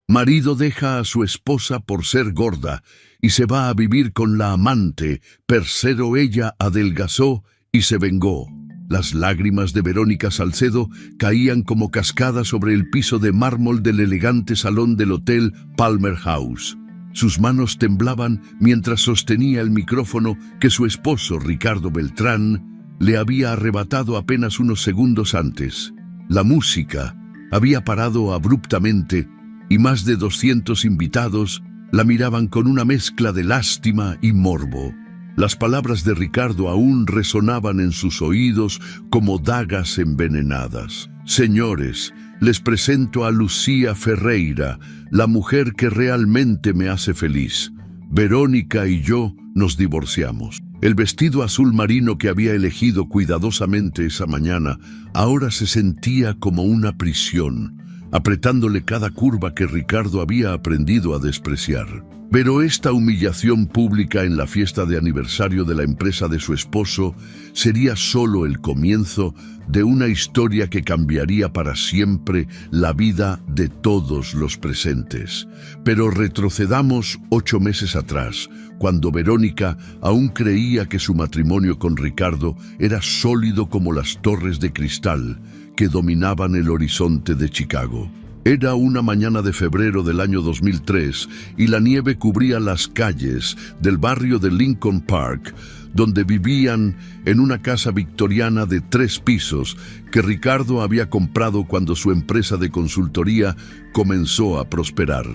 Marido deja a su esposa por ser gorda y se va a vivir con la amante, pero ella adelgazó y se vengó. Las lágrimas de Verónica Salcedo caían como cascadas sobre el piso de mármol del elegante salón del Hotel Palmer House. Sus manos temblaban mientras sostenía el micrófono que su esposo, Ricardo Beltrán, le había arrebatado apenas unos segundos antes. La música había parado abruptamente y más de 200 invitados la miraban con una mezcla de lástima y morbo. Las palabras de Ricardo aún resonaban en sus oídos como dagas envenenadas. Señores, les presento a Lucía Ferreira, la mujer que realmente me hace feliz. Verónica y yo nos divorciamos. El vestido azul marino que había elegido cuidadosamente esa mañana ahora se sentía como una prisión, apretándole cada curva que Ricardo había aprendido a despreciar. Pero esta humillación pública en la fiesta de aniversario de la empresa de su esposo sería solo el comienzo de una historia que cambiaría para siempre la vida de todos los presentes. Pero retrocedamos 8 meses atrás, cuando Verónica aún creía que su matrimonio con Ricardo era sólido como las torres de cristal que dominaban el horizonte de Chicago. Era una mañana de febrero del año 2003 y la nieve cubría las calles del barrio de Lincoln Park, donde vivían en una casa victoriana de 3 pisos que Ricardo había comprado cuando su empresa de consultoría comenzó a prosperar.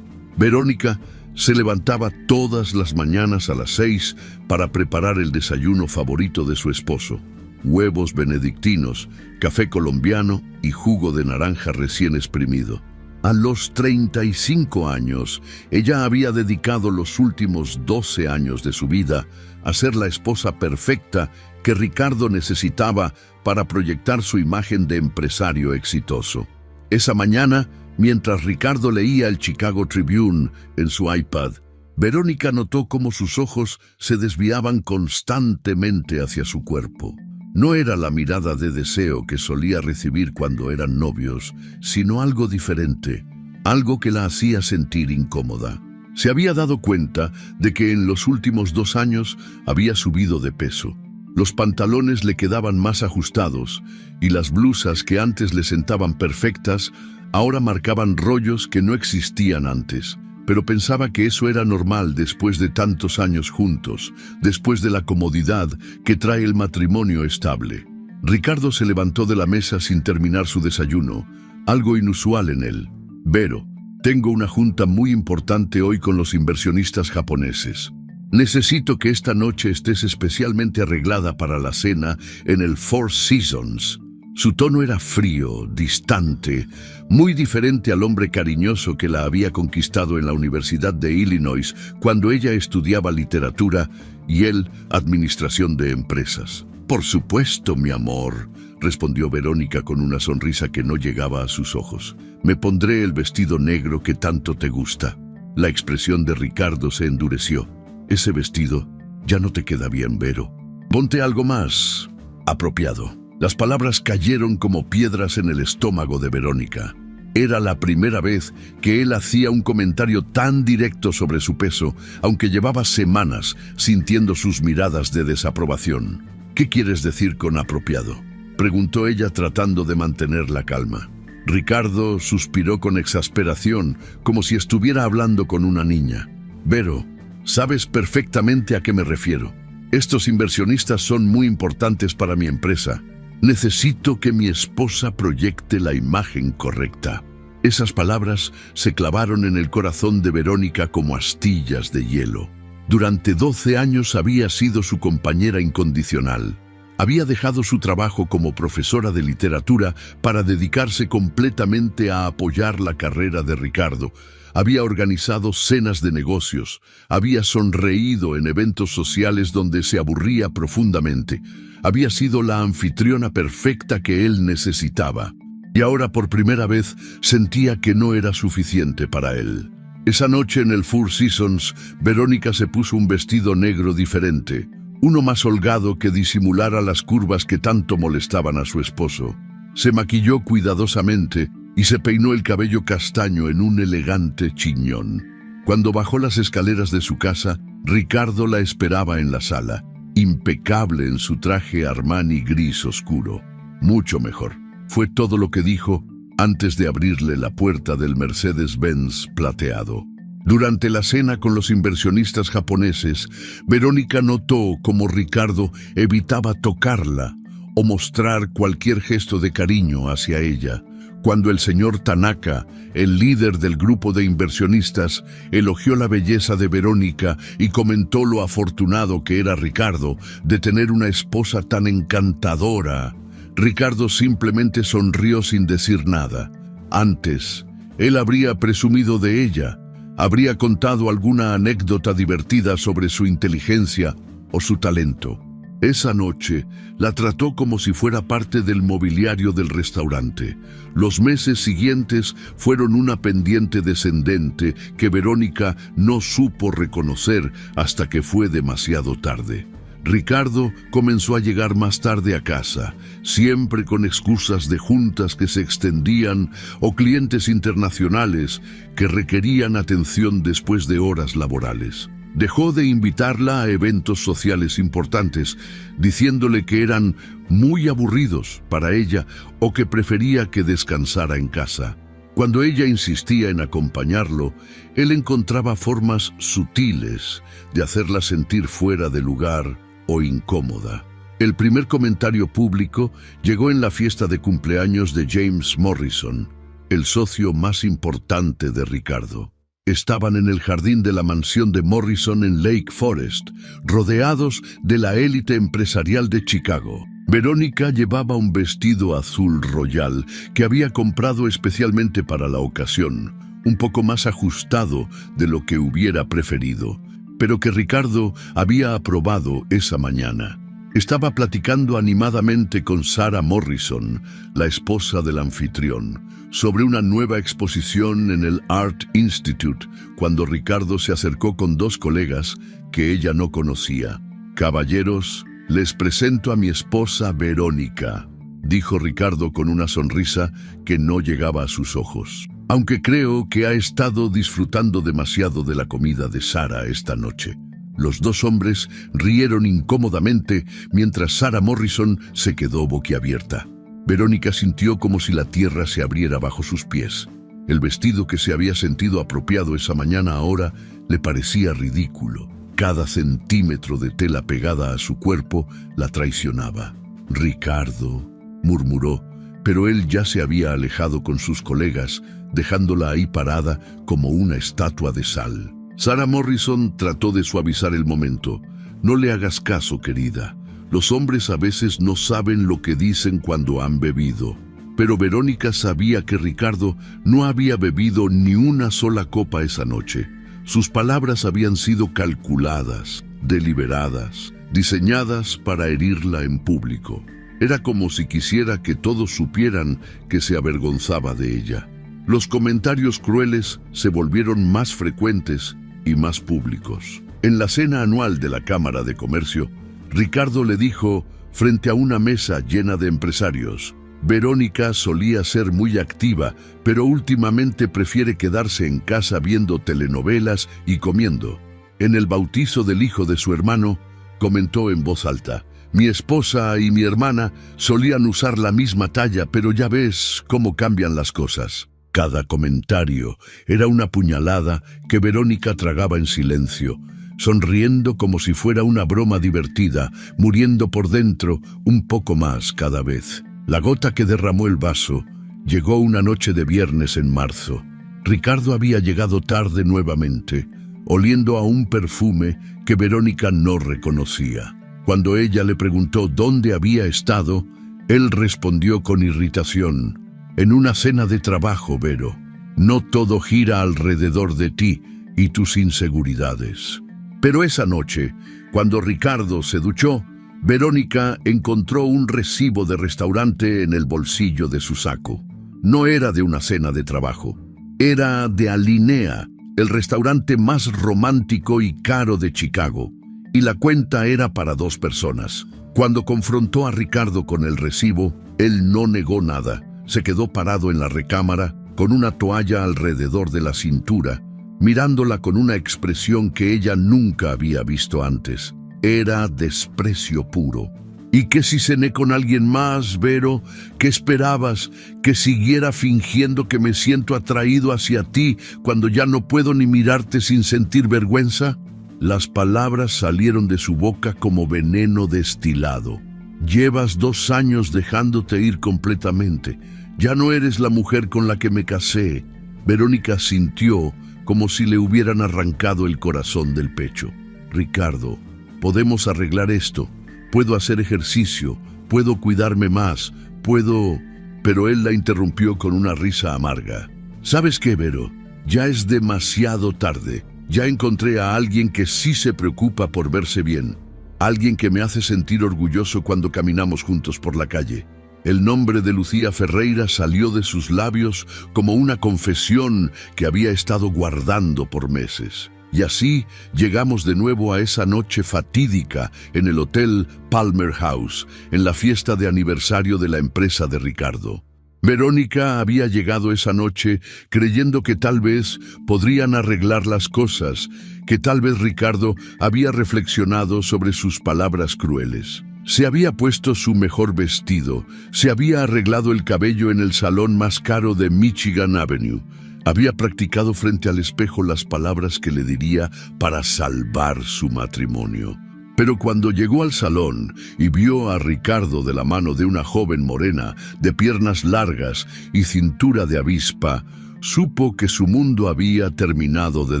Verónica se levantaba todas las mañanas a las 6 para preparar el desayuno favorito de su esposo: huevos benedictinos, café colombiano y jugo de naranja recién exprimido. A los 35 años, ella había dedicado los últimos 12 años de su vida a ser la esposa perfecta que Ricardo necesitaba para proyectar su imagen de empresario exitoso. Esa mañana, mientras Ricardo leía el Chicago Tribune en su iPad, Verónica notó cómo sus ojos se desviaban constantemente hacia su cuerpo. No era la mirada de deseo que solía recibir cuando eran novios, sino algo diferente, algo que la hacía sentir incómoda. Se había dado cuenta de que en los últimos 2 años había subido de peso. Los pantalones le quedaban más ajustados y las blusas que antes le sentaban perfectas ahora marcaban rollos que no existían antes. Pero pensaba que eso era normal después de tantos años juntos, después de la comodidad que trae el matrimonio estable. Ricardo se levantó de la mesa sin terminar su desayuno, algo inusual en él. Vero, tengo una junta muy importante hoy con los inversionistas japoneses. Necesito que esta noche estés especialmente arreglada para la cena en el Four Seasons. Su tono era frío, distante, muy diferente al hombre cariñoso que la había conquistado en la Universidad de Illinois cuando ella estudiaba literatura y él administración de empresas. Por supuesto, mi amor, respondió Verónica con una sonrisa que no llegaba a sus ojos. Me pondré el vestido negro que tanto te gusta. La expresión de Ricardo se endureció. Ese vestido ya no te queda bien, Vero. Ponte algo más apropiado. Las palabras cayeron como piedras en el estómago de Verónica. Era la primera vez que él hacía un comentario tan directo sobre su peso, aunque llevaba semanas sintiendo sus miradas de desaprobación. ¿Qué quieres decir con apropiado?, preguntó ella tratando de mantener la calma. Ricardo suspiró con exasperación, como si estuviera hablando con una niña. Vero, sabes perfectamente a qué me refiero. Estos inversionistas son muy importantes para mi empresa. Necesito que mi esposa proyecte la imagen correcta. Esas palabras se clavaron en el corazón de Verónica como astillas de hielo. Durante 12 años había sido su compañera incondicional. Había dejado su trabajo como profesora de literatura para dedicarse completamente a apoyar la carrera de Ricardo. Había organizado cenas de negocios, había sonreído en eventos sociales donde se aburría profundamente. Había sido la anfitriona perfecta que él necesitaba. Y ahora por primera vez sentía que no era suficiente para él. Esa noche en el Four Seasons, Verónica se puso un vestido negro diferente, uno más holgado que disimulara las curvas que tanto molestaban a su esposo. Se maquilló cuidadosamente y se peinó el cabello castaño en un elegante chiñón. Cuando bajó las escaleras de su casa, Ricardo la esperaba en la sala, impecable en su traje Armani gris oscuro. Mucho mejor. Fue todo lo que dijo antes de abrirle la puerta del Mercedes-Benz plateado. Durante la cena con los inversionistas japoneses, Verónica notó cómo Ricardo evitaba tocarla o mostrar cualquier gesto de cariño hacia ella. Cuando el señor Tanaka, el líder del grupo de inversionistas, elogió la belleza de Verónica y comentó lo afortunado que era Ricardo de tener una esposa tan encantadora, Ricardo simplemente sonrió sin decir nada. Antes, él habría presumido de ella, habría contado alguna anécdota divertida sobre su inteligencia o su talento. Esa noche la trató como si fuera parte del mobiliario del restaurante. Los meses siguientes fueron una pendiente descendente que Verónica no supo reconocer hasta que fue demasiado tarde. Ricardo comenzó a llegar más tarde a casa, siempre con excusas de juntas que se extendían o clientes internacionales que requerían atención después de horas laborales. Dejó de invitarla a eventos sociales importantes, diciéndole que eran muy aburridos para ella o que prefería que descansara en casa. Cuando ella insistía en acompañarlo, él encontraba formas sutiles de hacerla sentir fuera de lugar o incómoda. El primer comentario público llegó en la fiesta de cumpleaños de James Morrison, el socio más importante de Ricardo. Estaban en el jardín de la mansión de Morrison en Lake Forest, rodeados de la élite empresarial de Chicago. Verónica llevaba un vestido azul royal que había comprado especialmente para la ocasión, un poco más ajustado de lo que hubiera preferido, pero que Ricardo había aprobado esa mañana. Estaba platicando animadamente con Sarah Morrison, la esposa del anfitrión, sobre una nueva exposición en el Art Institute, cuando Ricardo se acercó con dos colegas que ella no conocía. «Caballeros, les presento a mi esposa Verónica», dijo Ricardo con una sonrisa que no llegaba a sus ojos. «Aunque creo que ha estado disfrutando demasiado de la comida de Sarah esta noche». Los dos hombres rieron incómodamente mientras Sarah Morrison se quedó boquiabierta. Verónica sintió como si la tierra se abriera bajo sus pies. El vestido que se había sentido apropiado esa mañana ahora le parecía ridículo. Cada centímetro de tela pegada a su cuerpo la traicionaba. «Ricardo», murmuró, pero él ya se había alejado con sus colegas, dejándola ahí parada como una estatua de sal. Sarah Morrison trató de suavizar el momento. «No le hagas caso, querida. Los hombres a veces no saben lo que dicen cuando han bebido». Pero Verónica sabía que Ricardo no había bebido ni una sola copa esa noche. Sus palabras habían sido calculadas, deliberadas, diseñadas para herirla en público. Era como si quisiera que todos supieran que se avergonzaba de ella. Los comentarios crueles se volvieron más frecuentes y más públicos. En la cena anual de la Cámara de Comercio, Ricardo le dijo, frente a una mesa llena de empresarios: «Verónica solía ser muy activa, pero últimamente prefiere quedarse en casa viendo telenovelas y comiendo». En el bautizo del hijo de su hermano, comentó en voz alta: «Mi esposa y mi hermana solían usar la misma talla, pero ya ves cómo cambian las cosas». Cada comentario era una puñalada que Verónica tragaba en silencio, sonriendo como si fuera una broma divertida, muriendo por dentro un poco más cada vez. La gota que derramó el vaso llegó una noche de viernes en marzo. Ricardo había llegado tarde nuevamente, oliendo a un perfume que Verónica no reconocía. Cuando ella le preguntó dónde había estado, él respondió con irritación: «En una cena de trabajo, Vero. No todo gira alrededor de ti y tus inseguridades». Pero esa noche, cuando Ricardo se duchó, Verónica encontró un recibo de restaurante en el bolsillo de su saco. No era de una cena de trabajo. Era de Alinea, el restaurante más romántico y caro de Chicago, y la cuenta era para 2 personas. Cuando confrontó a Ricardo con el recibo, él no negó nada. Se quedó parado en la recámara, con una toalla alrededor de la cintura, mirándola con una expresión que ella nunca había visto antes. Era desprecio puro. ¿Y qué si cené con alguien más, Vero? ¿Qué esperabas? ¿Que siguiera fingiendo que me siento atraído hacia ti cuando ya no puedo ni mirarte sin sentir vergüenza? Las palabras salieron de su boca como veneno destilado. Llevas 2 años dejándote ir completamente. Ya no eres la mujer con la que me casé. Verónica sintió como si le hubieran arrancado el corazón del pecho. Ricardo, podemos arreglar esto. Puedo hacer ejercicio, puedo cuidarme más, puedo... Pero él la interrumpió con una risa amarga. ¿Sabes qué, Vero? Ya es demasiado tarde. Ya encontré a alguien que sí se preocupa por verse bien. Alguien que me hace sentir orgulloso cuando caminamos juntos por la calle. El nombre de Lucía Ferreira salió de sus labios como una confesión que había estado guardando por meses. Y así llegamos de nuevo a esa noche fatídica en el Hotel Palmer House, en la fiesta de aniversario de la empresa de Ricardo. Verónica había llegado esa noche creyendo que tal vez podrían arreglar las cosas, que tal vez Ricardo había reflexionado sobre sus palabras crueles. Se había puesto su mejor vestido, se había arreglado el cabello en el salón más caro de Michigan Avenue. Había practicado frente al espejo las palabras que le diría para salvar su matrimonio. Pero cuando llegó al salón y vio a Ricardo de la mano de una joven morena, de piernas largas y cintura de avispa, supo que su mundo había terminado de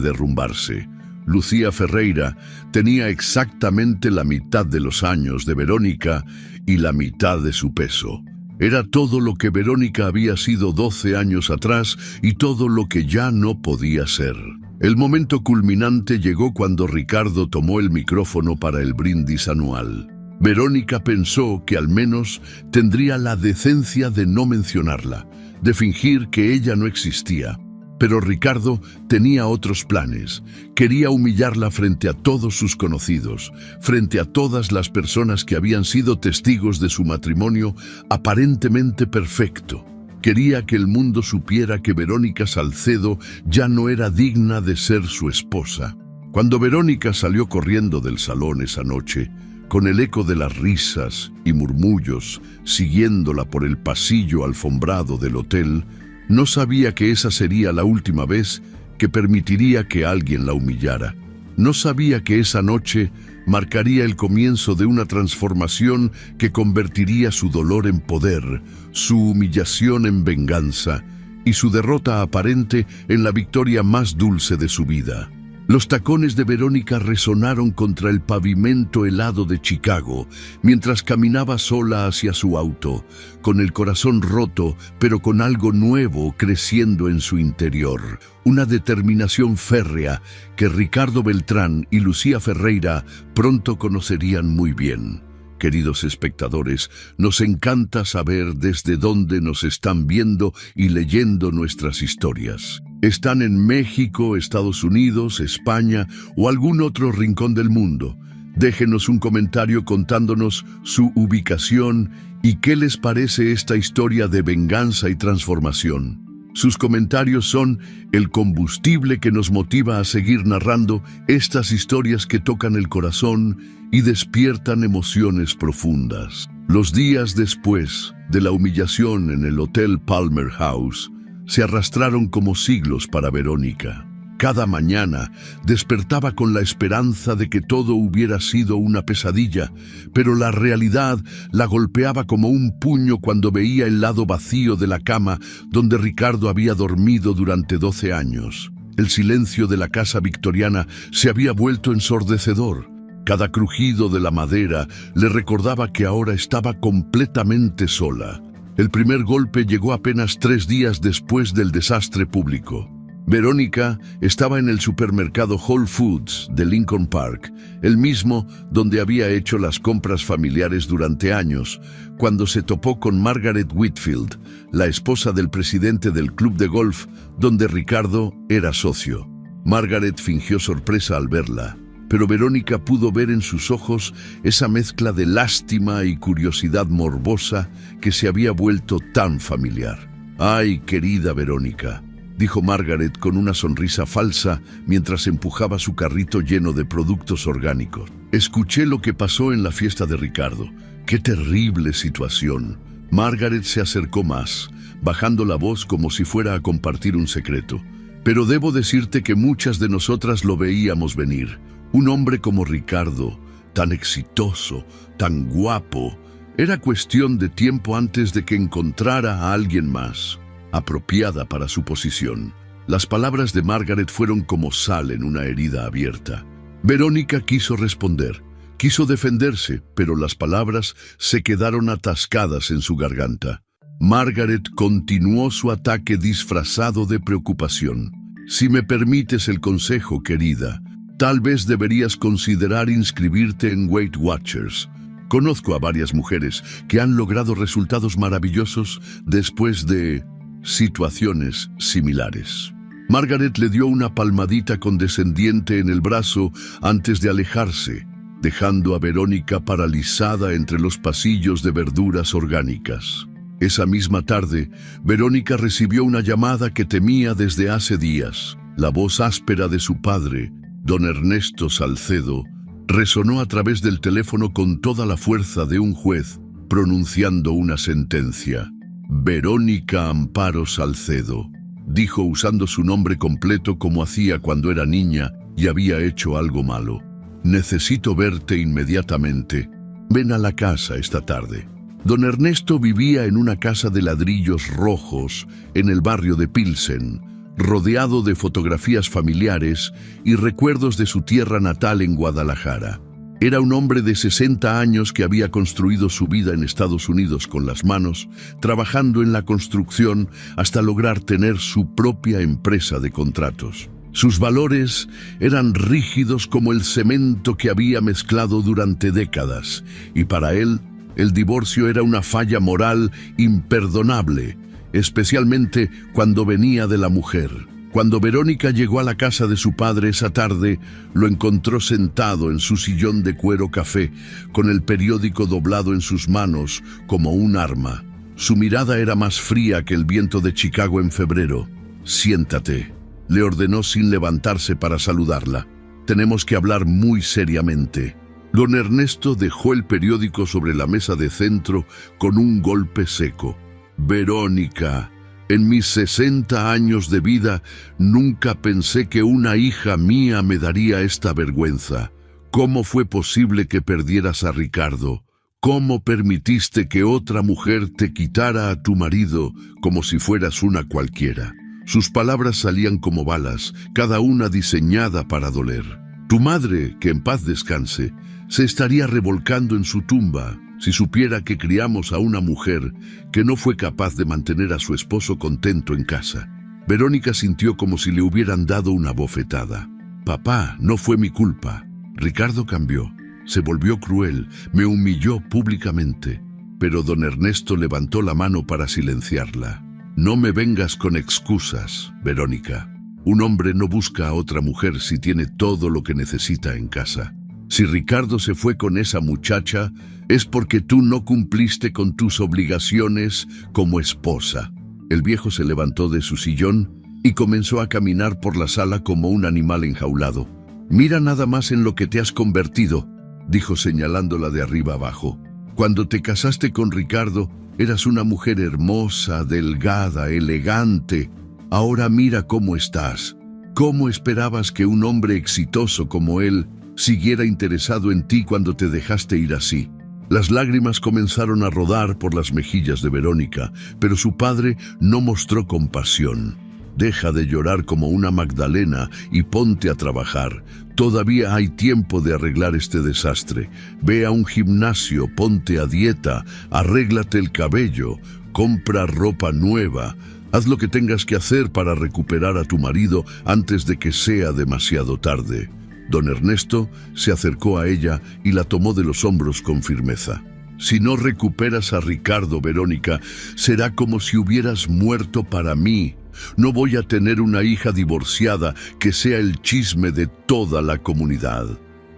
derrumbarse. Lucía Ferreira tenía exactamente la mitad de los años de Verónica y la mitad de su peso. Era todo lo que Verónica había sido 12 años atrás y todo lo que ya no podía ser. El momento culminante llegó cuando Ricardo tomó el micrófono para el brindis anual. Verónica pensó que al menos tendría la decencia de no mencionarla, de fingir que ella no existía. Pero Ricardo tenía otros planes. Quería humillarla frente a todos sus conocidos, frente a todas las personas que habían sido testigos de su matrimonio aparentemente perfecto. Quería que el mundo supiera que Verónica Salcedo ya no era digna de ser su esposa. Cuando Verónica salió corriendo del salón esa noche, con el eco de las risas y murmullos, siguiéndola por el pasillo alfombrado del hotel, no sabía que esa sería la última vez que permitiría que alguien la humillara. No sabía que esa noche marcaría el comienzo de una transformación que convertiría su dolor en poder, su humillación en venganza y su derrota aparente en la victoria más dulce de su vida. Los tacones de Verónica resonaron contra el pavimento helado de Chicago mientras caminaba sola hacia su auto, con el corazón roto, pero con algo nuevo creciendo en su interior. Una determinación férrea que Ricardo Beltrán y Lucía Ferreira pronto conocerían muy bien. Queridos espectadores, nos encanta saber desde dónde nos están viendo y leyendo nuestras historias. ¿Están en México, Estados Unidos, España o algún otro rincón del mundo? Déjenos un comentario contándonos su ubicación y qué les parece esta historia de venganza y transformación. Sus comentarios son el combustible que nos motiva a seguir narrando estas historias que tocan el corazón y despiertan emociones profundas. Los días después de la humillación en el Hotel Palmer House se arrastraron como siglos para Verónica. Cada mañana despertaba con la esperanza de que todo hubiera sido una pesadilla, pero la realidad la golpeaba como un puño cuando veía el lado vacío de la cama donde Ricardo había dormido durante 12 años. El silencio de la casa victoriana se había vuelto ensordecedor. Cada crujido de la madera le recordaba que ahora estaba completamente sola. El primer golpe llegó apenas 3 días después del desastre público. Verónica estaba en el supermercado Whole Foods de Lincoln Park, el mismo donde había hecho las compras familiares durante años, cuando se topó con Margaret Whitfield, la esposa del presidente del club de golf donde Ricardo era socio. Margaret fingió sorpresa al verla, pero Verónica pudo ver en sus ojos esa mezcla de lástima y curiosidad morbosa que se había vuelto tan familiar. «Ay, querida Verónica», dijo Margaret con una sonrisa falsa mientras empujaba su carrito lleno de productos orgánicos. «Escuché lo que pasó en la fiesta de Ricardo. ¡Qué terrible situación!». Margaret se acercó más, bajando la voz como si fuera a compartir un secreto. «Pero debo decirte que muchas de nosotras lo veíamos venir. Un hombre como Ricardo, tan exitoso, tan guapo, era cuestión de tiempo antes de que encontrara a alguien más, apropiada para su posición». Las palabras de Margaret fueron como sal en una herida abierta. Verónica quiso responder, quiso defenderse, pero las palabras se quedaron atascadas en su garganta. Margaret continuó su ataque disfrazado de preocupación. «Si me permites el consejo, querida, tal vez deberías considerar inscribirte en Weight Watchers. Conozco a varias mujeres que han logrado resultados maravillosos después de situaciones similares». Margaret le dio una palmadita condescendiente en el brazo antes de alejarse, dejando a Verónica paralizada entre los pasillos de verduras orgánicas. Esa misma tarde, Verónica recibió una llamada que temía desde hace días. La voz áspera de su padre, don Ernesto Salcedo, resonó a través del teléfono con toda la fuerza de un juez, pronunciando una sentencia. «Verónica Amparo Salcedo», dijo usando su nombre completo como hacía cuando era niña y había hecho algo malo. «Necesito verte inmediatamente. Ven a la casa esta tarde». Don Ernesto vivía en una casa de ladrillos rojos en el barrio de Pilsen, rodeado de fotografías familiares y recuerdos de su tierra natal en Guadalajara. Era un hombre de 60 años que había construido su vida en Estados Unidos con las manos, trabajando en la construcción hasta lograr tener su propia empresa de contratos. Sus valores eran rígidos como el cemento que había mezclado durante décadas, y para él, el divorcio era una falla moral imperdonable, especialmente cuando venía de la mujer. Cuando Verónica llegó a la casa de su padre esa tarde, lo encontró sentado en su sillón de cuero café, con el periódico doblado en sus manos como un arma. Su mirada era más fría que el viento de Chicago en febrero. «Siéntate», le ordenó sin levantarse para saludarla. «Tenemos que hablar muy seriamente». Don Ernesto dejó el periódico sobre la mesa de centro con un golpe seco. «Verónica, en mis 60 años de vida nunca pensé que una hija mía me daría esta vergüenza. ¿Cómo fue posible que perdieras a Ricardo? ¿Cómo permitiste que otra mujer te quitara a tu marido como si fueras una cualquiera?» Sus palabras salían como balas, cada una diseñada para doler. «Tu madre, que en paz descanse, se estaría revolcando en su tumba si supiera que criamos a una mujer que no fue capaz de mantener a su esposo contento en casa». Verónica sintió como si le hubieran dado una bofetada. «Papá, no fue mi culpa. Ricardo cambió, se volvió cruel, me humilló públicamente». Pero don Ernesto levantó la mano para silenciarla. «No me vengas con excusas, Verónica. Un hombre no busca a otra mujer si tiene todo lo que necesita en casa. Si Ricardo se fue con esa muchacha, es porque tú no cumpliste con tus obligaciones como esposa». El viejo se levantó de su sillón y comenzó a caminar por la sala como un animal enjaulado. «Mira nada más en lo que te has convertido», dijo señalándola de arriba abajo. «Cuando te casaste con Ricardo, eras una mujer hermosa, delgada, elegante. Ahora mira cómo estás. ¿Cómo esperabas que un hombre exitoso como él siguiera interesado en ti cuando te dejaste ir así?» Las lágrimas comenzaron a rodar por las mejillas de Verónica, pero su padre no mostró compasión. «Deja de llorar como una Magdalena y ponte a trabajar. Todavía hay tiempo de arreglar este desastre. Ve a un gimnasio, ponte a dieta, arréglate el cabello, compra ropa nueva. Haz lo que tengas que hacer para recuperar a tu marido antes de que sea demasiado tarde». Don Ernesto se acercó a ella y la tomó de los hombros con firmeza. «Si no recuperas a Ricardo, Verónica, será como si hubieras muerto para mí. No voy a tener una hija divorciada que sea el chisme de toda la comunidad».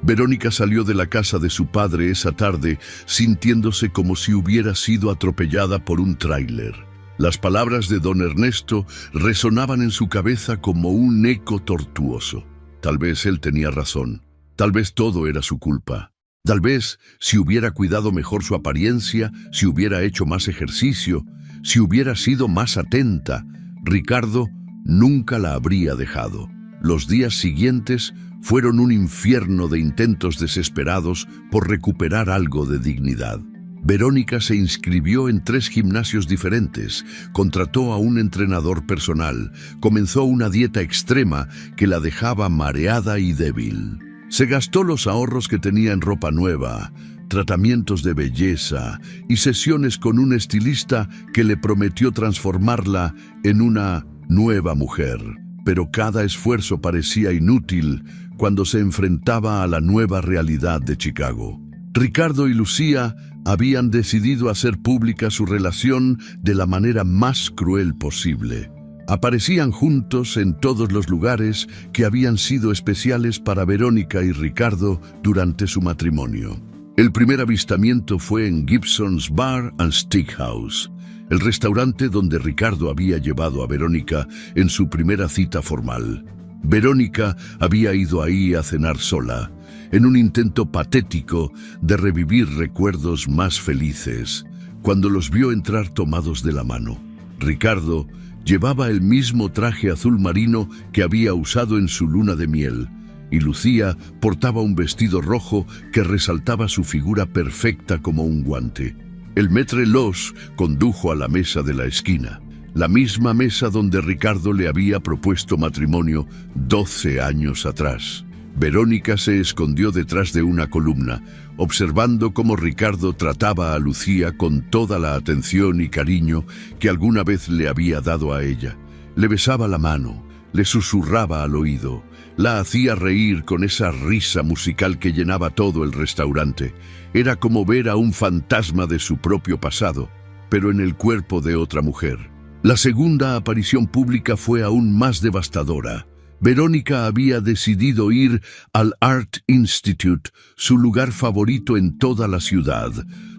Verónica salió de la casa de su padre esa tarde sintiéndose como si hubiera sido atropellada por un tráiler. Las palabras de don Ernesto resonaban en su cabeza como un eco tortuoso. Tal vez él tenía razón. Tal vez todo era su culpa. Tal vez, si hubiera cuidado mejor su apariencia, si hubiera hecho más ejercicio, si hubiera sido más atenta, Ricardo nunca la habría dejado. Los días siguientes fueron un infierno de intentos desesperados por recuperar algo de dignidad. Verónica se inscribió en 3 gimnasios diferentes, contrató a un entrenador personal, comenzó una dieta extrema que la dejaba mareada y débil. Se gastó los ahorros que tenía en ropa nueva, tratamientos de belleza y sesiones con un estilista que le prometió transformarla en una nueva mujer. Pero cada esfuerzo parecía inútil cuando se enfrentaba a la nueva realidad de Chicago. Ricardo y Lucía habían decidido hacer pública su relación de la manera más cruel posible. Aparecían juntos en todos los lugares que habían sido especiales para Verónica y Ricardo durante su matrimonio. El primer avistamiento fue en Gibson's Bar and Steakhouse, el restaurante donde Ricardo había llevado a Verónica en su primera cita formal. Verónica había ido ahí a cenar sola, en un intento patético de revivir recuerdos más felices, cuando los vio entrar tomados de la mano. Ricardo llevaba el mismo traje azul marino que había usado en su luna de miel, y Lucía portaba un vestido rojo que resaltaba su figura perfecta como un guante. El maître Loge condujo a la mesa de la esquina, la misma mesa donde Ricardo le había propuesto matrimonio 12 años atrás. Verónica se escondió detrás de una columna, observando cómo Ricardo trataba a Lucía con toda la atención y cariño que alguna vez le había dado a ella. Le besaba la mano, le susurraba al oído, la hacía reír con esa risa musical que llenaba todo el restaurante. Era como ver a un fantasma de su propio pasado, pero en el cuerpo de otra mujer. La segunda aparición pública fue aún más devastadora. Verónica había decidido ir al Art Institute, su lugar favorito en toda la ciudad,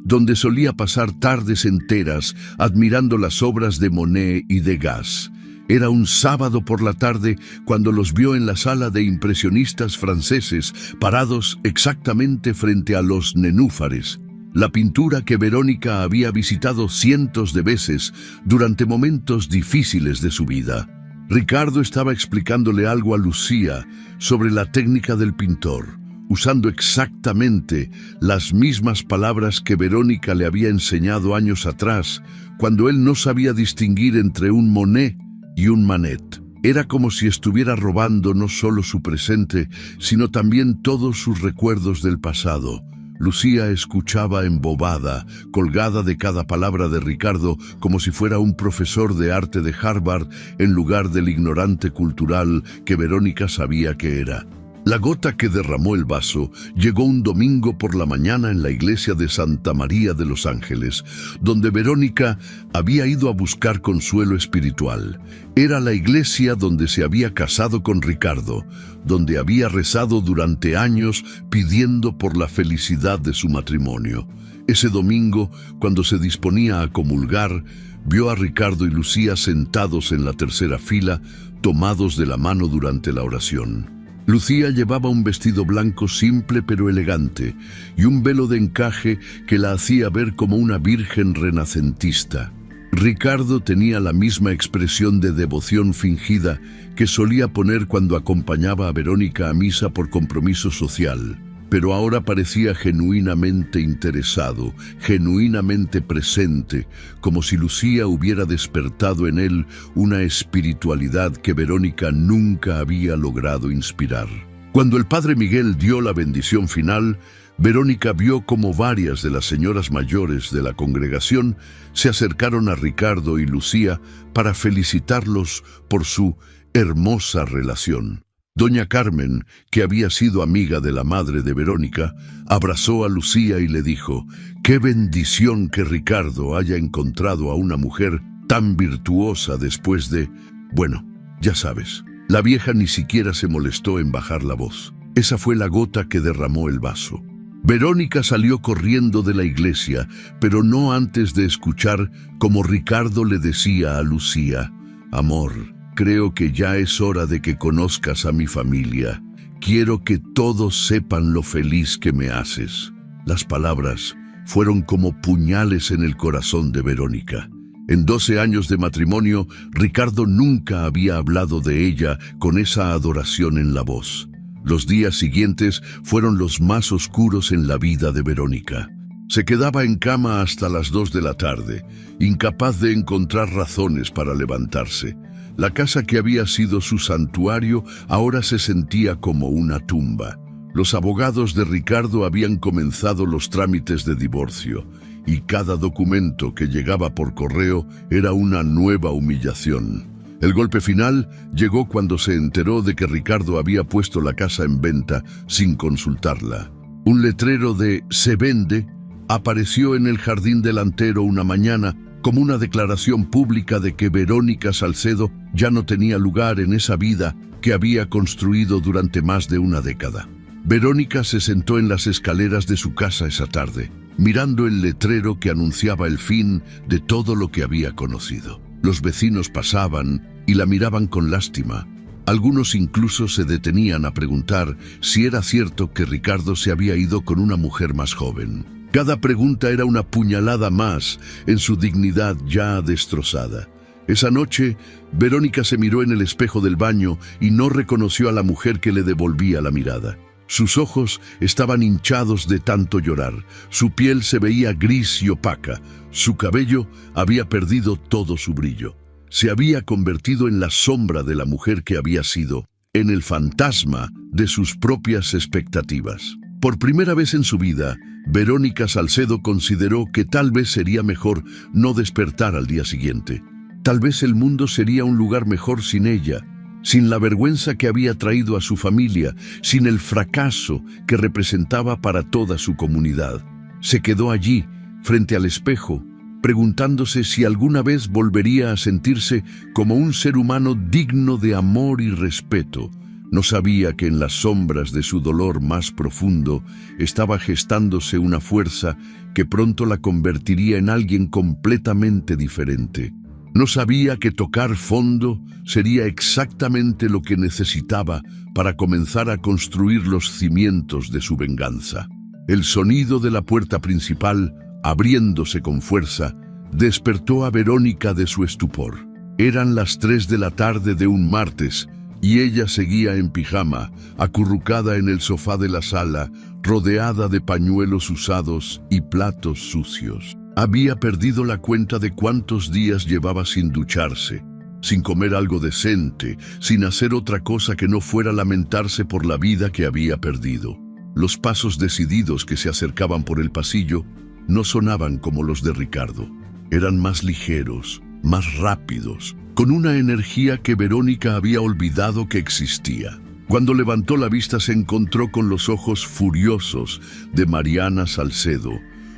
donde solía pasar tardes enteras admirando las obras de Monet y Degas. Era un sábado por la tarde cuando los vio en la sala de impresionistas franceses, parados exactamente frente a los nenúfares, la pintura que Verónica había visitado cientos de veces durante momentos difíciles de su vida. Ricardo estaba explicándole algo a Lucía sobre la técnica del pintor, usando exactamente las mismas palabras que Verónica le había enseñado años atrás, cuando él no sabía distinguir entre un Monet y un Manet. Era como si estuviera robando no solo su presente, sino también todos sus recuerdos del pasado. Lucía escuchaba embobada, colgada de cada palabra de Ricardo, como si fuera un profesor de arte de Harvard en lugar del ignorante cultural que Verónica sabía que era. La gota que derramó el vaso llegó un domingo por la mañana en la iglesia de Santa María de los Ángeles, donde Verónica había ido a buscar consuelo espiritual. Era la iglesia donde se había casado con Ricardo, donde había rezado durante años pidiendo por la felicidad de su matrimonio. Ese domingo, cuando se disponía a comulgar, vio a Ricardo y Lucía sentados en la tercera fila, tomados de la mano durante la oración. Lucía llevaba un vestido blanco simple pero elegante y un velo de encaje que la hacía ver como una virgen renacentista. Ricardo tenía la misma expresión de devoción fingida que solía poner cuando acompañaba a Verónica a misa por compromiso social, pero ahora parecía genuinamente interesado, genuinamente presente, como si Lucía hubiera despertado en él una espiritualidad que Verónica nunca había logrado inspirar. Cuando el padre Miguel dio la bendición final, Verónica vio como varias de las señoras mayores de la congregación se acercaron a Ricardo y Lucía para felicitarlos por su hermosa relación. Doña Carmen, que había sido amiga de la madre de Verónica, abrazó a Lucía y le dijo: «¡Qué bendición que Ricardo haya encontrado a una mujer tan virtuosa después de...». Bueno, ya sabes, la vieja ni siquiera se molestó en bajar la voz. Esa fue la gota que derramó el vaso. Verónica salió corriendo de la iglesia, pero no antes de escuchar cómo Ricardo le decía a Lucía: «Amor, creo que ya es hora de que conozcas a mi familia. Quiero que todos sepan lo feliz que me haces». Las palabras fueron como puñales en el corazón de Verónica. En 12 años de matrimonio, Ricardo nunca había hablado de ella con esa adoración en la voz. Los días siguientes fueron los más oscuros en la vida de Verónica. Se quedaba en cama hasta las 2 de la tarde, incapaz de encontrar razones para levantarse. La casa que había sido su santuario ahora se sentía como una tumba. Los abogados de Ricardo habían comenzado los trámites de divorcio, y cada documento que llegaba por correo era una nueva humillación. El golpe final llegó cuando se enteró de que Ricardo había puesto la casa en venta sin consultarla. Un letrero de «Se vende» apareció en el jardín delantero una mañana como una declaración pública de que Verónica Salcedo ya no tenía lugar en esa vida que había construido durante más de una década. Verónica se sentó en las escaleras de su casa esa tarde, mirando el letrero que anunciaba el fin de todo lo que había conocido. Los vecinos pasaban y la miraban con lástima. Algunos incluso se detenían a preguntar si era cierto que Ricardo se había ido con una mujer más joven. Cada pregunta era una puñalada más en su dignidad ya destrozada. Esa noche, Verónica se miró en el espejo del baño y no reconoció a la mujer que le devolvía la mirada. Sus ojos estaban hinchados de tanto llorar, su piel se veía gris y opaca, su cabello había perdido todo su brillo. Se había convertido en la sombra de la mujer que había sido, en el fantasma de sus propias expectativas. Por primera vez en su vida, Verónica Salcedo consideró que tal vez sería mejor no despertar al día siguiente. Tal vez el mundo sería un lugar mejor sin ella, sin la vergüenza que había traído a su familia, sin el fracaso que representaba para toda su comunidad. Se quedó allí, frente al espejo, preguntándose si alguna vez volvería a sentirse como un ser humano digno de amor y respeto. No sabía que en las sombras de su dolor más profundo estaba gestándose una fuerza que pronto la convertiría en alguien completamente diferente. No sabía que tocar fondo sería exactamente lo que necesitaba para comenzar a construir los cimientos de su venganza. El sonido de la puerta principal, abriéndose con fuerza, despertó a Verónica de su estupor. Eran las 3 de la tarde de un martes y ella seguía en pijama, acurrucada en el sofá de la sala, rodeada de pañuelos usados y platos sucios. Había perdido la cuenta de cuántos días llevaba sin ducharse, sin comer algo decente, sin hacer otra cosa que no fuera lamentarse por la vida que había perdido. Los pasos decididos que se acercaban por el pasillo no sonaban como los de Ricardo. Eran más ligeros, más rápidos, con una energía que Verónica había olvidado que existía. Cuando levantó la vista se encontró con los ojos furiosos de Mariana Salcedo,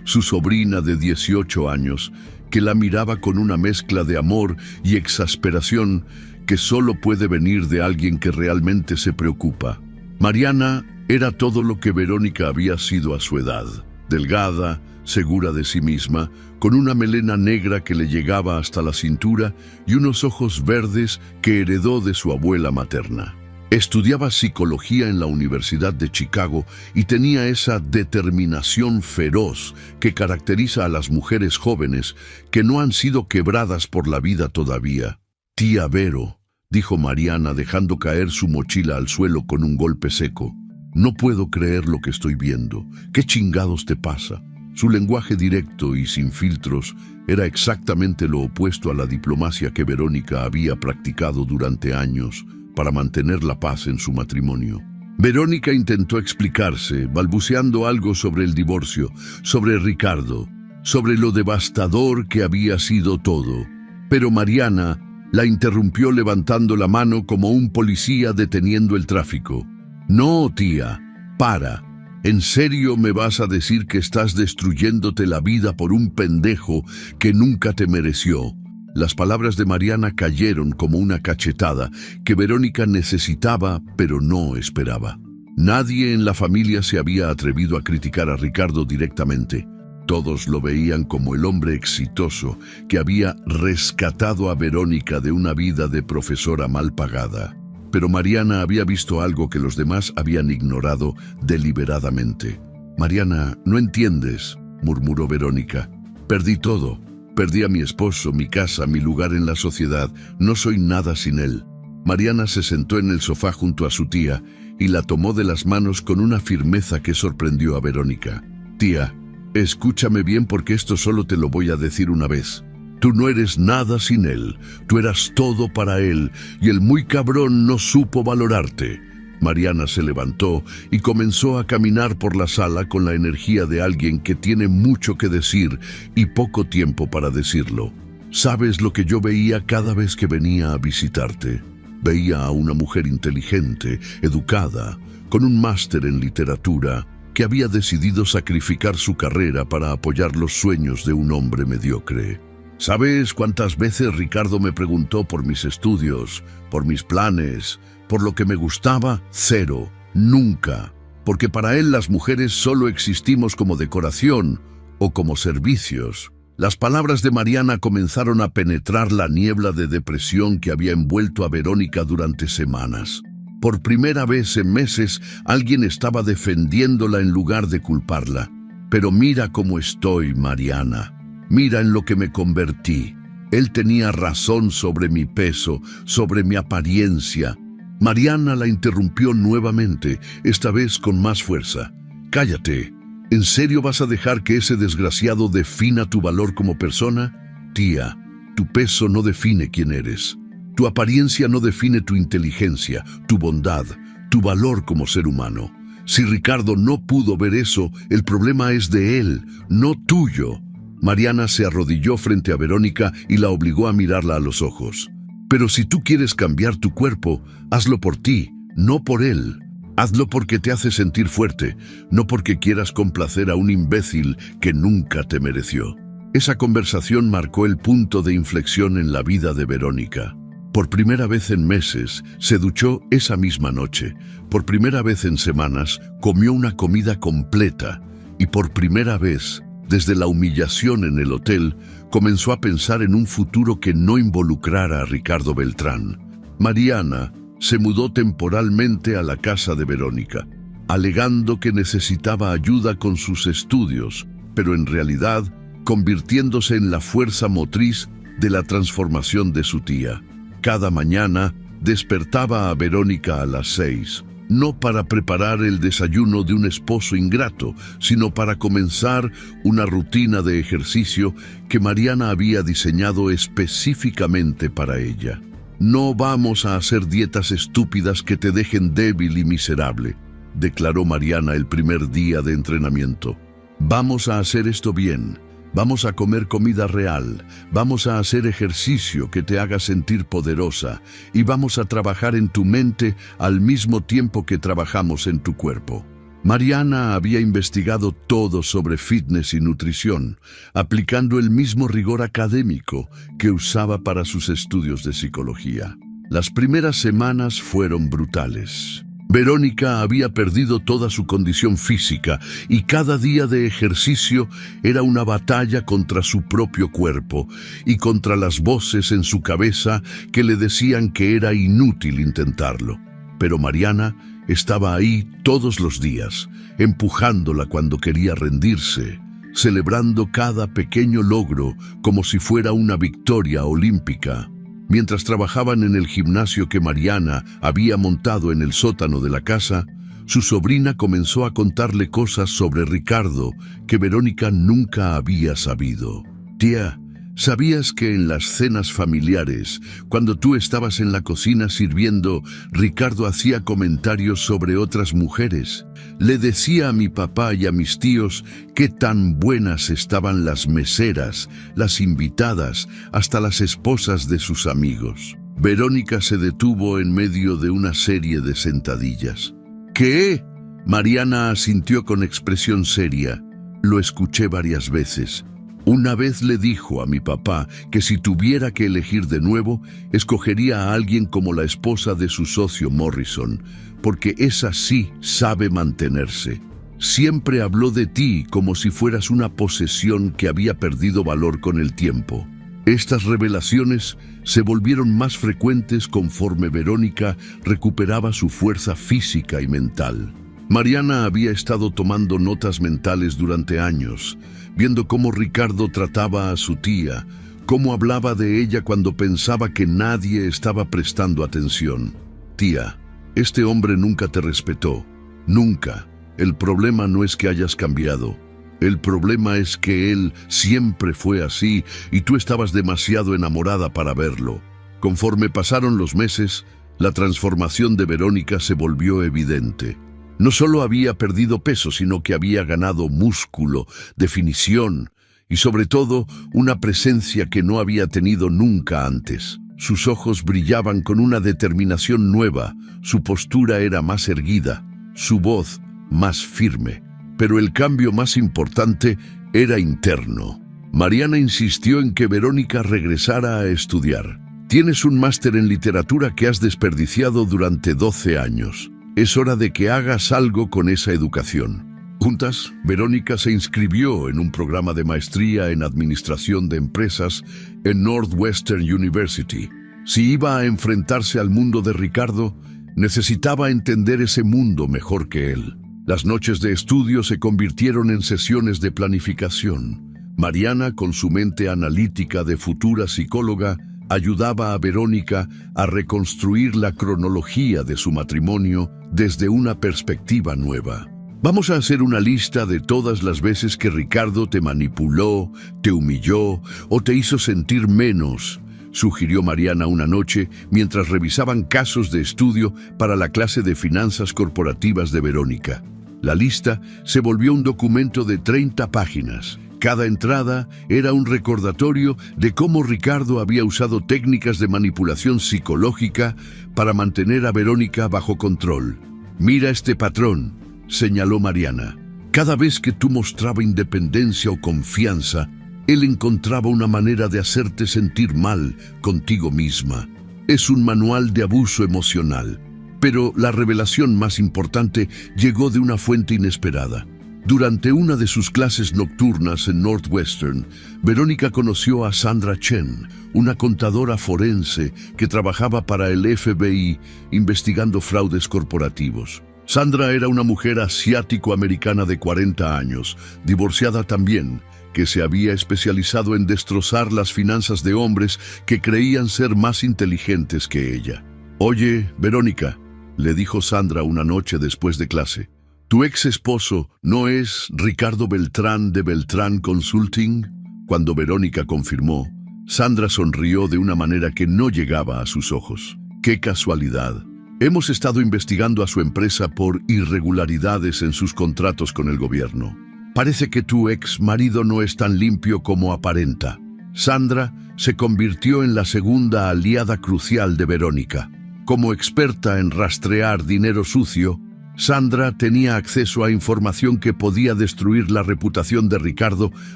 su sobrina de 18 años, que la miraba con una mezcla de amor y exasperación que solo puede venir de alguien que realmente se preocupa. Mariana era todo lo que Verónica había sido a su edad, delgada, segura de sí misma, con una melena negra que le llegaba hasta la cintura y unos ojos verdes que heredó de su abuela materna. Estudiaba psicología en la Universidad de Chicago y tenía esa determinación feroz que caracteriza a las mujeres jóvenes que no han sido quebradas por la vida todavía. «Tía Vero», dijo Mariana dejando caer su mochila al suelo con un golpe seco. «No puedo creer lo que estoy viendo. ¿Qué chingados te pasa?» Su lenguaje directo y sin filtros era exactamente lo opuesto a la diplomacia que Verónica había practicado durante años para mantener la paz en su matrimonio. Verónica intentó explicarse, balbuceando algo sobre el divorcio, sobre Ricardo, sobre lo devastador que había sido todo. Pero Mariana la interrumpió levantando la mano como un policía deteniendo el tráfico. «No, tía, para. ¿En serio me vas a decir que estás destruyéndote la vida por un pendejo que nunca te mereció?» Las palabras de Mariana cayeron como una cachetada que Verónica necesitaba pero no esperaba. Nadie en la familia se había atrevido a criticar a Ricardo directamente. Todos lo veían como el hombre exitoso que había rescatado a Verónica de una vida de profesora mal pagada. Pero Mariana había visto algo que los demás habían ignorado deliberadamente. «Mariana, no entiendes», murmuró Verónica. «Perdí todo. Perdí a mi esposo, mi casa, mi lugar en la sociedad. No soy nada sin él». Mariana se sentó en el sofá junto a su tía y la tomó de las manos con una firmeza que sorprendió a Verónica. «Tía, escúchame bien porque esto solo te lo voy a decir una vez. Tú no eres nada sin él, tú eras todo para él y el muy cabrón no supo valorarte». Mariana se levantó y comenzó a caminar por la sala con la energía de alguien que tiene mucho que decir y poco tiempo para decirlo. «¿Sabes lo que yo veía cada vez que venía a visitarte? Veía a una mujer inteligente, educada, con un máster en literatura, que había decidido sacrificar su carrera para apoyar los sueños de un hombre mediocre. ¿Sabes cuántas veces Ricardo me preguntó por mis estudios, por mis planes, por lo que me gustaba? Cero, nunca, porque para él las mujeres solo existimos como decoración o como servicios». Las palabras de Mariana comenzaron a penetrar la niebla de depresión que había envuelto a Verónica durante semanas. Por primera vez en meses, alguien estaba defendiéndola en lugar de culparla. «Pero mira cómo estoy, Mariana. Mira en lo que me convertí. Él tenía razón sobre mi peso, sobre mi apariencia». Mariana la interrumpió nuevamente, esta vez con más fuerza. «Cállate. ¿En serio vas a dejar que ese desgraciado defina tu valor como persona? Tía, tu peso no define quién eres. Tu apariencia no define tu inteligencia, tu bondad, tu valor como ser humano. Si Ricardo no pudo ver eso, el problema es de él, no tuyo». Mariana se arrodilló frente a Verónica y la obligó a mirarla a los ojos. «Pero si tú quieres cambiar tu cuerpo, hazlo por ti, no por él. Hazlo porque te hace sentir fuerte, no porque quieras complacer a un imbécil que nunca te mereció». Esa conversación marcó el punto de inflexión en la vida de Verónica. Por primera vez en meses, se duchó esa misma noche. Por primera vez en semanas, comió una comida completa. Y por primera vez, desde la humillación en el hotel, comenzó a pensar en un futuro que no involucrara a Ricardo Beltrán. Mariana se mudó temporalmente a la casa de Verónica, alegando que necesitaba ayuda con sus estudios, pero en realidad convirtiéndose en la fuerza motriz de la transformación de su tía. Cada mañana despertaba a Verónica a las 6, no para preparar el desayuno de un esposo ingrato, sino para comenzar una rutina de ejercicio que Mariana había diseñado específicamente para ella. «No vamos a hacer dietas estúpidas que te dejen débil y miserable», declaró Mariana el primer día de entrenamiento. «Vamos a hacer esto bien. Vamos a comer comida real. Vamos a hacer ejercicio que te haga sentir poderosa. Y vamos a trabajar en tu mente al mismo tiempo que trabajamos en tu cuerpo». Mariana había investigado todo sobre fitness y nutrición, aplicando el mismo rigor académico que usaba para sus estudios de psicología. Las primeras semanas fueron brutales. Verónica había perdido toda su condición física y cada día de ejercicio era una batalla contra su propio cuerpo y contra las voces en su cabeza que le decían que era inútil intentarlo. Pero Mariana estaba ahí todos los días, empujándola cuando quería rendirse, celebrando cada pequeño logro como si fuera una victoria olímpica. Mientras trabajaban en el gimnasio que Mariana había montado en el sótano de la casa, su sobrina comenzó a contarle cosas sobre Ricardo que Verónica nunca había sabido. «Tía, ¿sabías que en las cenas familiares, cuando tú estabas en la cocina sirviendo, Ricardo hacía comentarios sobre otras mujeres? Le decía a mi papá y a mis tíos qué tan buenas estaban las meseras, las invitadas, hasta las esposas de sus amigos». Verónica se detuvo en medio de una serie de sentadillas. «¿Qué?». Mariana asintió con expresión seria. «Lo escuché varias veces. Una vez le dijo a mi papá que si tuviera que elegir de nuevo, escogería a alguien como la esposa de su socio Morrison, porque esa sí sabe mantenerse. Siempre habló de ti como si fueras una posesión que había perdido valor con el tiempo. Estas revelaciones se volvieron más frecuentes conforme Verónica recuperaba su fuerza física y mental. Mariana había estado tomando notas mentales durante años, viendo cómo Ricardo trataba a su tía, cómo hablaba de ella cuando pensaba que nadie estaba prestando atención. Tía, este hombre nunca te respetó. Nunca. El problema no es que hayas cambiado. El problema es que él siempre fue así y tú estabas demasiado enamorada para verlo. Conforme pasaron los meses, la transformación de Verónica se volvió evidente. No solo había perdido peso, sino que había ganado músculo, definición y sobre todo una presencia que no había tenido nunca antes. Sus ojos brillaban con una determinación nueva, su postura era más erguida, su voz más firme. Pero el cambio más importante era interno. Mariana insistió en que Verónica regresara a estudiar. Tienes un máster en literatura que has desperdiciado durante 12 años. Es hora de que hagas algo con esa educación. Juntas, Verónica se inscribió en un programa de maestría en administración de empresas en Northwestern University. Si iba a enfrentarse al mundo de Ricardo, necesitaba entender ese mundo mejor que él. Las noches de estudio se convirtieron en sesiones de planificación. Mariana, con su mente analítica de futura psicóloga, ayudaba a Verónica a reconstruir la cronología de su matrimonio desde una perspectiva nueva. Vamos a hacer una lista de todas las veces que Ricardo te manipuló, te humilló o te hizo sentir menos, sugirió Mariana una noche mientras revisaban casos de estudio para la clase de finanzas corporativas de Verónica. La lista se volvió un documento de 30 páginas. Cada entrada era un recordatorio de cómo Ricardo había usado técnicas de manipulación psicológica para mantener a Verónica bajo control. Mira este patrón, señaló Mariana. Cada vez que tú mostraba independencia o confianza, él encontraba una manera de hacerte sentir mal contigo misma. Es un manual de abuso emocional. Pero la revelación más importante llegó de una fuente inesperada. Durante una de sus clases nocturnas en Northwestern, Verónica conoció a Sandra Chen, una contadora forense que trabajaba para el FBI investigando fraudes corporativos. Sandra era una mujer asiático-americana de 40 años, divorciada también, que se había especializado en destrozar las finanzas de hombres que creían ser más inteligentes que ella. «Oye, Verónica», le dijo Sandra una noche después de clase, ¿tu ex esposo no es Ricardo Beltrán de Beltrán Consulting? Cuando Verónica confirmó, Sandra sonrió de una manera que no llegaba a sus ojos. ¡Qué casualidad! Hemos estado investigando a su empresa por irregularidades en sus contratos con el gobierno. Parece que tu ex marido no es tan limpio como aparenta. Sandra se convirtió en la segunda aliada crucial de Verónica. Como experta en rastrear dinero sucio, Sandra tenía acceso a información que podía destruir la reputación de Ricardo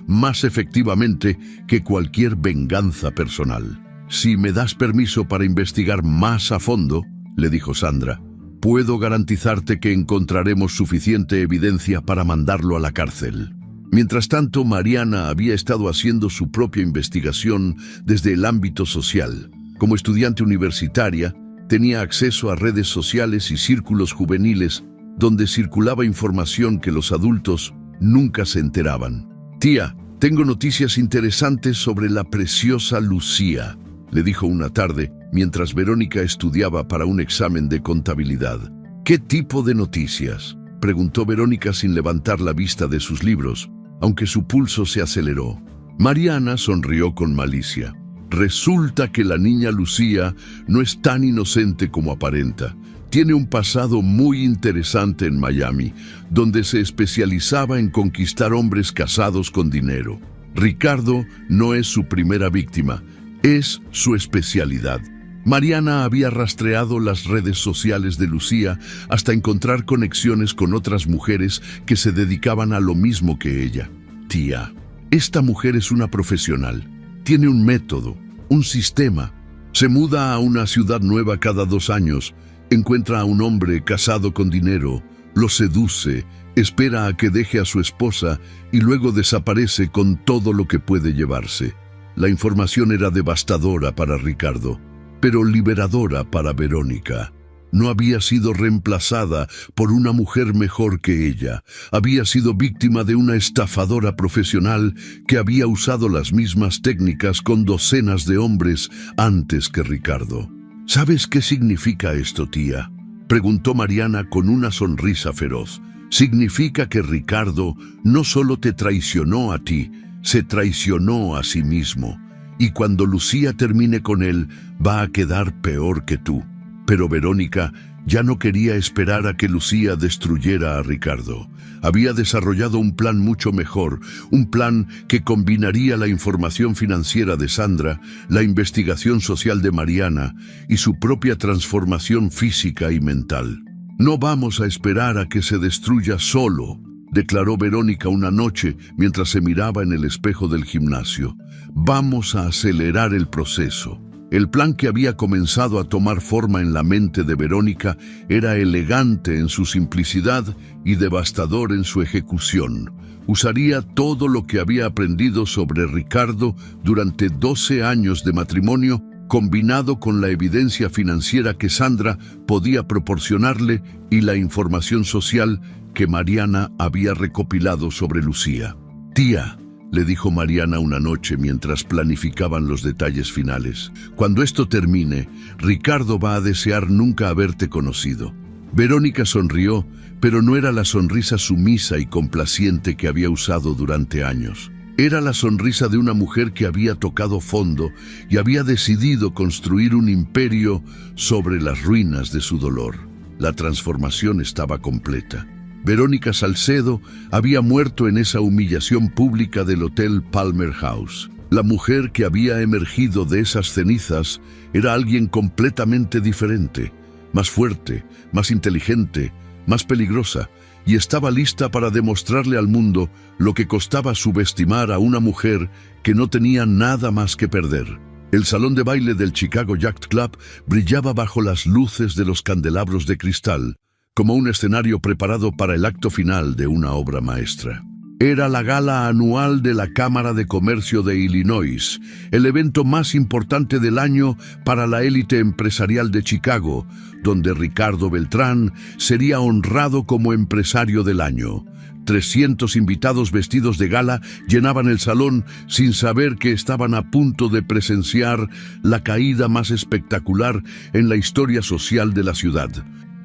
más efectivamente que cualquier venganza personal. Si me das permiso para investigar más a fondo, le dijo Sandra, puedo garantizarte que encontraremos suficiente evidencia para mandarlo a la cárcel. Mientras tanto, Mariana había estado haciendo su propia investigación desde el ámbito social. Como estudiante universitaria, tenía acceso a redes sociales y círculos juveniles donde circulaba información que los adultos nunca se enteraban. «Tía, tengo noticias interesantes sobre la preciosa Lucía», le dijo una tarde mientras Verónica estudiaba para un examen de contabilidad. «¿Qué tipo de noticias?», preguntó Verónica sin levantar la vista de sus libros, aunque su pulso se aceleró. Mariana sonrió con malicia. «Resulta que la niña Lucía no es tan inocente como aparenta. Tiene un pasado muy interesante en Miami, donde se especializaba en conquistar hombres casados con dinero. Ricardo no es su primera víctima, es su especialidad». Mariana había rastreado las redes sociales de Lucía hasta encontrar conexiones con otras mujeres que se dedicaban a lo mismo que ella. «Tía, Esta mujer es una profesional. Tiene un método, un sistema. Se muda a una ciudad nueva cada 2 años, encuentra a un hombre casado con dinero, lo seduce, espera a que deje a su esposa y luego desaparece con todo lo que puede llevarse. La información era devastadora para Ricardo, pero liberadora para Verónica. No había sido reemplazada por una mujer mejor que ella. Había sido víctima de una estafadora profesional que había usado las mismas técnicas con docenas de hombres antes que Ricardo. ¿Sabes qué significa esto, tía?, preguntó Mariana con una sonrisa feroz. Significa que Ricardo no solo te traicionó a ti, se traicionó a sí mismo. Y cuando Lucía termine con él, va a quedar peor que tú. Pero Verónica ya no quería esperar a que Lucía destruyera a Ricardo. Había desarrollado un plan mucho mejor, un plan que combinaría la información financiera de Sandra, la investigación social de Mariana y su propia transformación física y mental. «No vamos a esperar a que se destruya solo», declaró Verónica una noche mientras se miraba en el espejo del gimnasio. «Vamos a acelerar el proceso». El plan que había comenzado a tomar forma en la mente de Verónica era elegante en su simplicidad y devastador en su ejecución. Usaría todo lo que había aprendido sobre Ricardo durante 12 años de matrimonio, combinado con la evidencia financiera que Sandra podía proporcionarle y la información social que Mariana había recopilado sobre Lucía. «Tía», le dijo Mariana una noche mientras planificaban los detalles finales, «cuando esto termine, Ricardo va a desear nunca haberte conocido». Verónica sonrió, pero no era la sonrisa sumisa y complaciente que había usado durante años. Era la sonrisa de una mujer que había tocado fondo y había decidido construir un imperio sobre las ruinas de su dolor. La transformación estaba completa. Verónica Salcedo había muerto en esa humillación pública del Hotel Palmer House. La mujer que había emergido de esas cenizas era alguien completamente diferente, más fuerte, más inteligente, más peligrosa, y estaba lista para demostrarle al mundo lo que costaba subestimar a una mujer que no tenía nada más que perder. El salón de baile del Chicago Yacht Club brillaba bajo las luces de los candelabros de cristal, como un escenario preparado para el acto final de una obra maestra. Era la gala anual de la Cámara de Comercio de Illinois, el evento más importante del año para la élite empresarial de Chicago, donde Ricardo Beltrán sería honrado como empresario del año. 300 invitados vestidos de gala llenaban el salón sin saber que estaban a punto de presenciar la caída más espectacular en la historia social de la ciudad.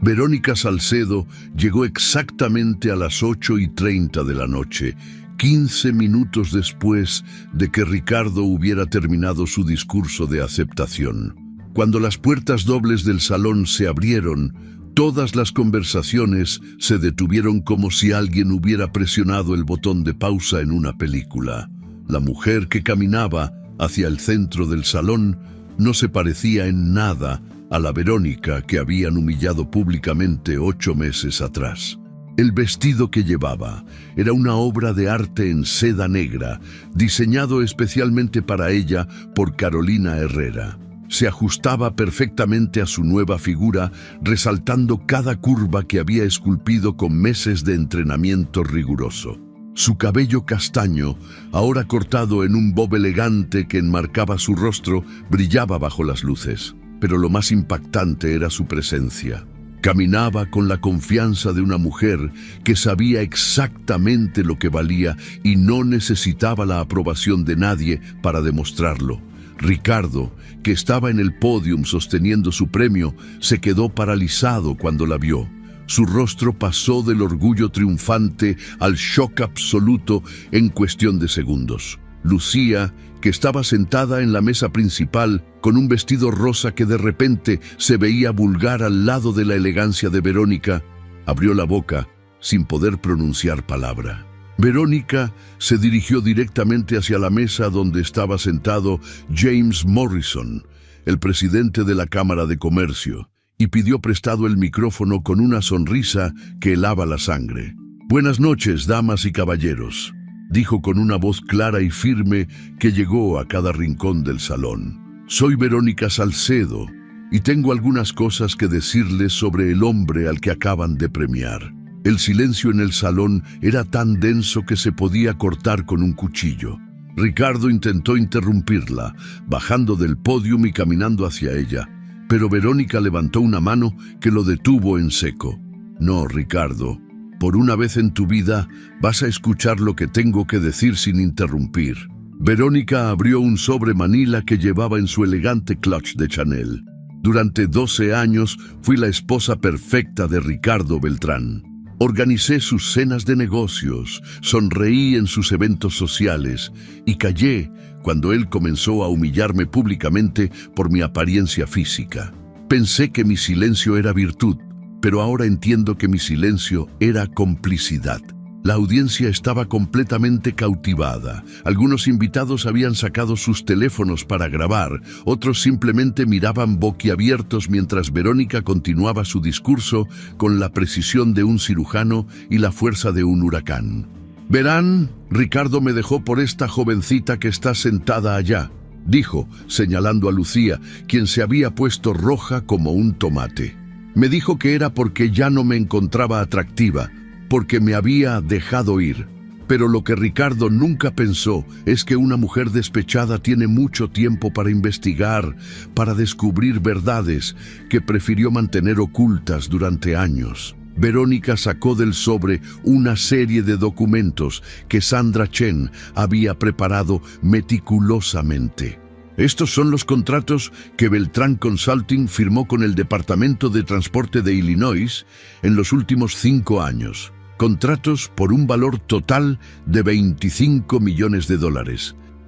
Verónica Salcedo llegó exactamente a las 8:30 de la noche, 15 minutos después de que Ricardo hubiera terminado su discurso de aceptación. Cuando las puertas dobles del salón se abrieron, todas las conversaciones se detuvieron como si alguien hubiera presionado el botón de pausa en una película. La mujer que caminaba hacia el centro del salón no se parecía en nada a la Verónica que habían humillado públicamente 8 meses atrás. El vestido que llevaba era una obra de arte en seda negra, diseñado especialmente para ella por Carolina Herrera. Se ajustaba perfectamente a su nueva figura, resaltando cada curva que había esculpido con meses de entrenamiento riguroso. Su cabello castaño, ahora cortado en un bob elegante que enmarcaba su rostro, brillaba bajo las luces. Pero lo más impactante era su presencia. Caminaba con la confianza de una mujer que sabía exactamente lo que valía y no necesitaba la aprobación de nadie para demostrarlo. Ricardo, que estaba en el pódium sosteniendo su premio, se quedó paralizado cuando la vio. Su rostro pasó del orgullo triunfante al shock absoluto en cuestión de segundos. Lucía, que estaba sentada en la mesa principal con un vestido rosa que de repente se veía vulgar al lado de la elegancia de Verónica, abrió la boca sin poder pronunciar palabra. Verónica se dirigió directamente hacia la mesa donde estaba sentado James Morrison, el presidente de la Cámara de Comercio, y pidió prestado el micrófono con una sonrisa que helaba la sangre. «Buenas noches, damas y caballeros. dijo con una voz clara y firme que llegó a cada rincón del salón. Soy Verónica Salcedo y tengo algunas cosas que decirles sobre el hombre al que acaban de premiar. El silencio en el salón era tan denso que se podía cortar con un cuchillo. Ricardo intentó interrumpirla, bajando del pódium y caminando hacia ella, pero Verónica levantó una mano que lo detuvo en seco. No, Ricardo. Por una vez en tu vida vas a escuchar lo que tengo que decir sin interrumpir. Verónica abrió un sobre manila que llevaba en su elegante clutch de Chanel. Durante 12 años fui la esposa perfecta de Ricardo Beltrán. Organicé sus cenas de negocios, sonreí en sus eventos sociales y callé cuando él comenzó a humillarme públicamente por mi apariencia física. Pensé que mi silencio era virtud, pero ahora entiendo que mi silencio era complicidad. La audiencia estaba completamente cautivada. Algunos invitados habían sacado sus teléfonos para grabar, otros simplemente miraban boquiabiertos mientras Verónica continuaba su discurso con la precisión de un cirujano y la fuerza de un huracán. Verán, Ricardo me dejó por esta jovencita que está sentada allá, dijo, señalando a Lucía, quien se había puesto roja como un tomate. Me dijo que era porque ya no me encontraba atractiva, porque me había dejado ir. Pero lo que Ricardo nunca pensó es que una mujer despechada tiene mucho tiempo para investigar, para descubrir verdades que prefirió mantener ocultas durante años. Verónica sacó del sobre una serie de documentos que Sandra Chen había preparado meticulosamente. Estos son los contratos que Beltrán Consulting firmó con el Departamento de Transporte de Illinois en los últimos 5 años. Contratos por un valor total de $25 millones,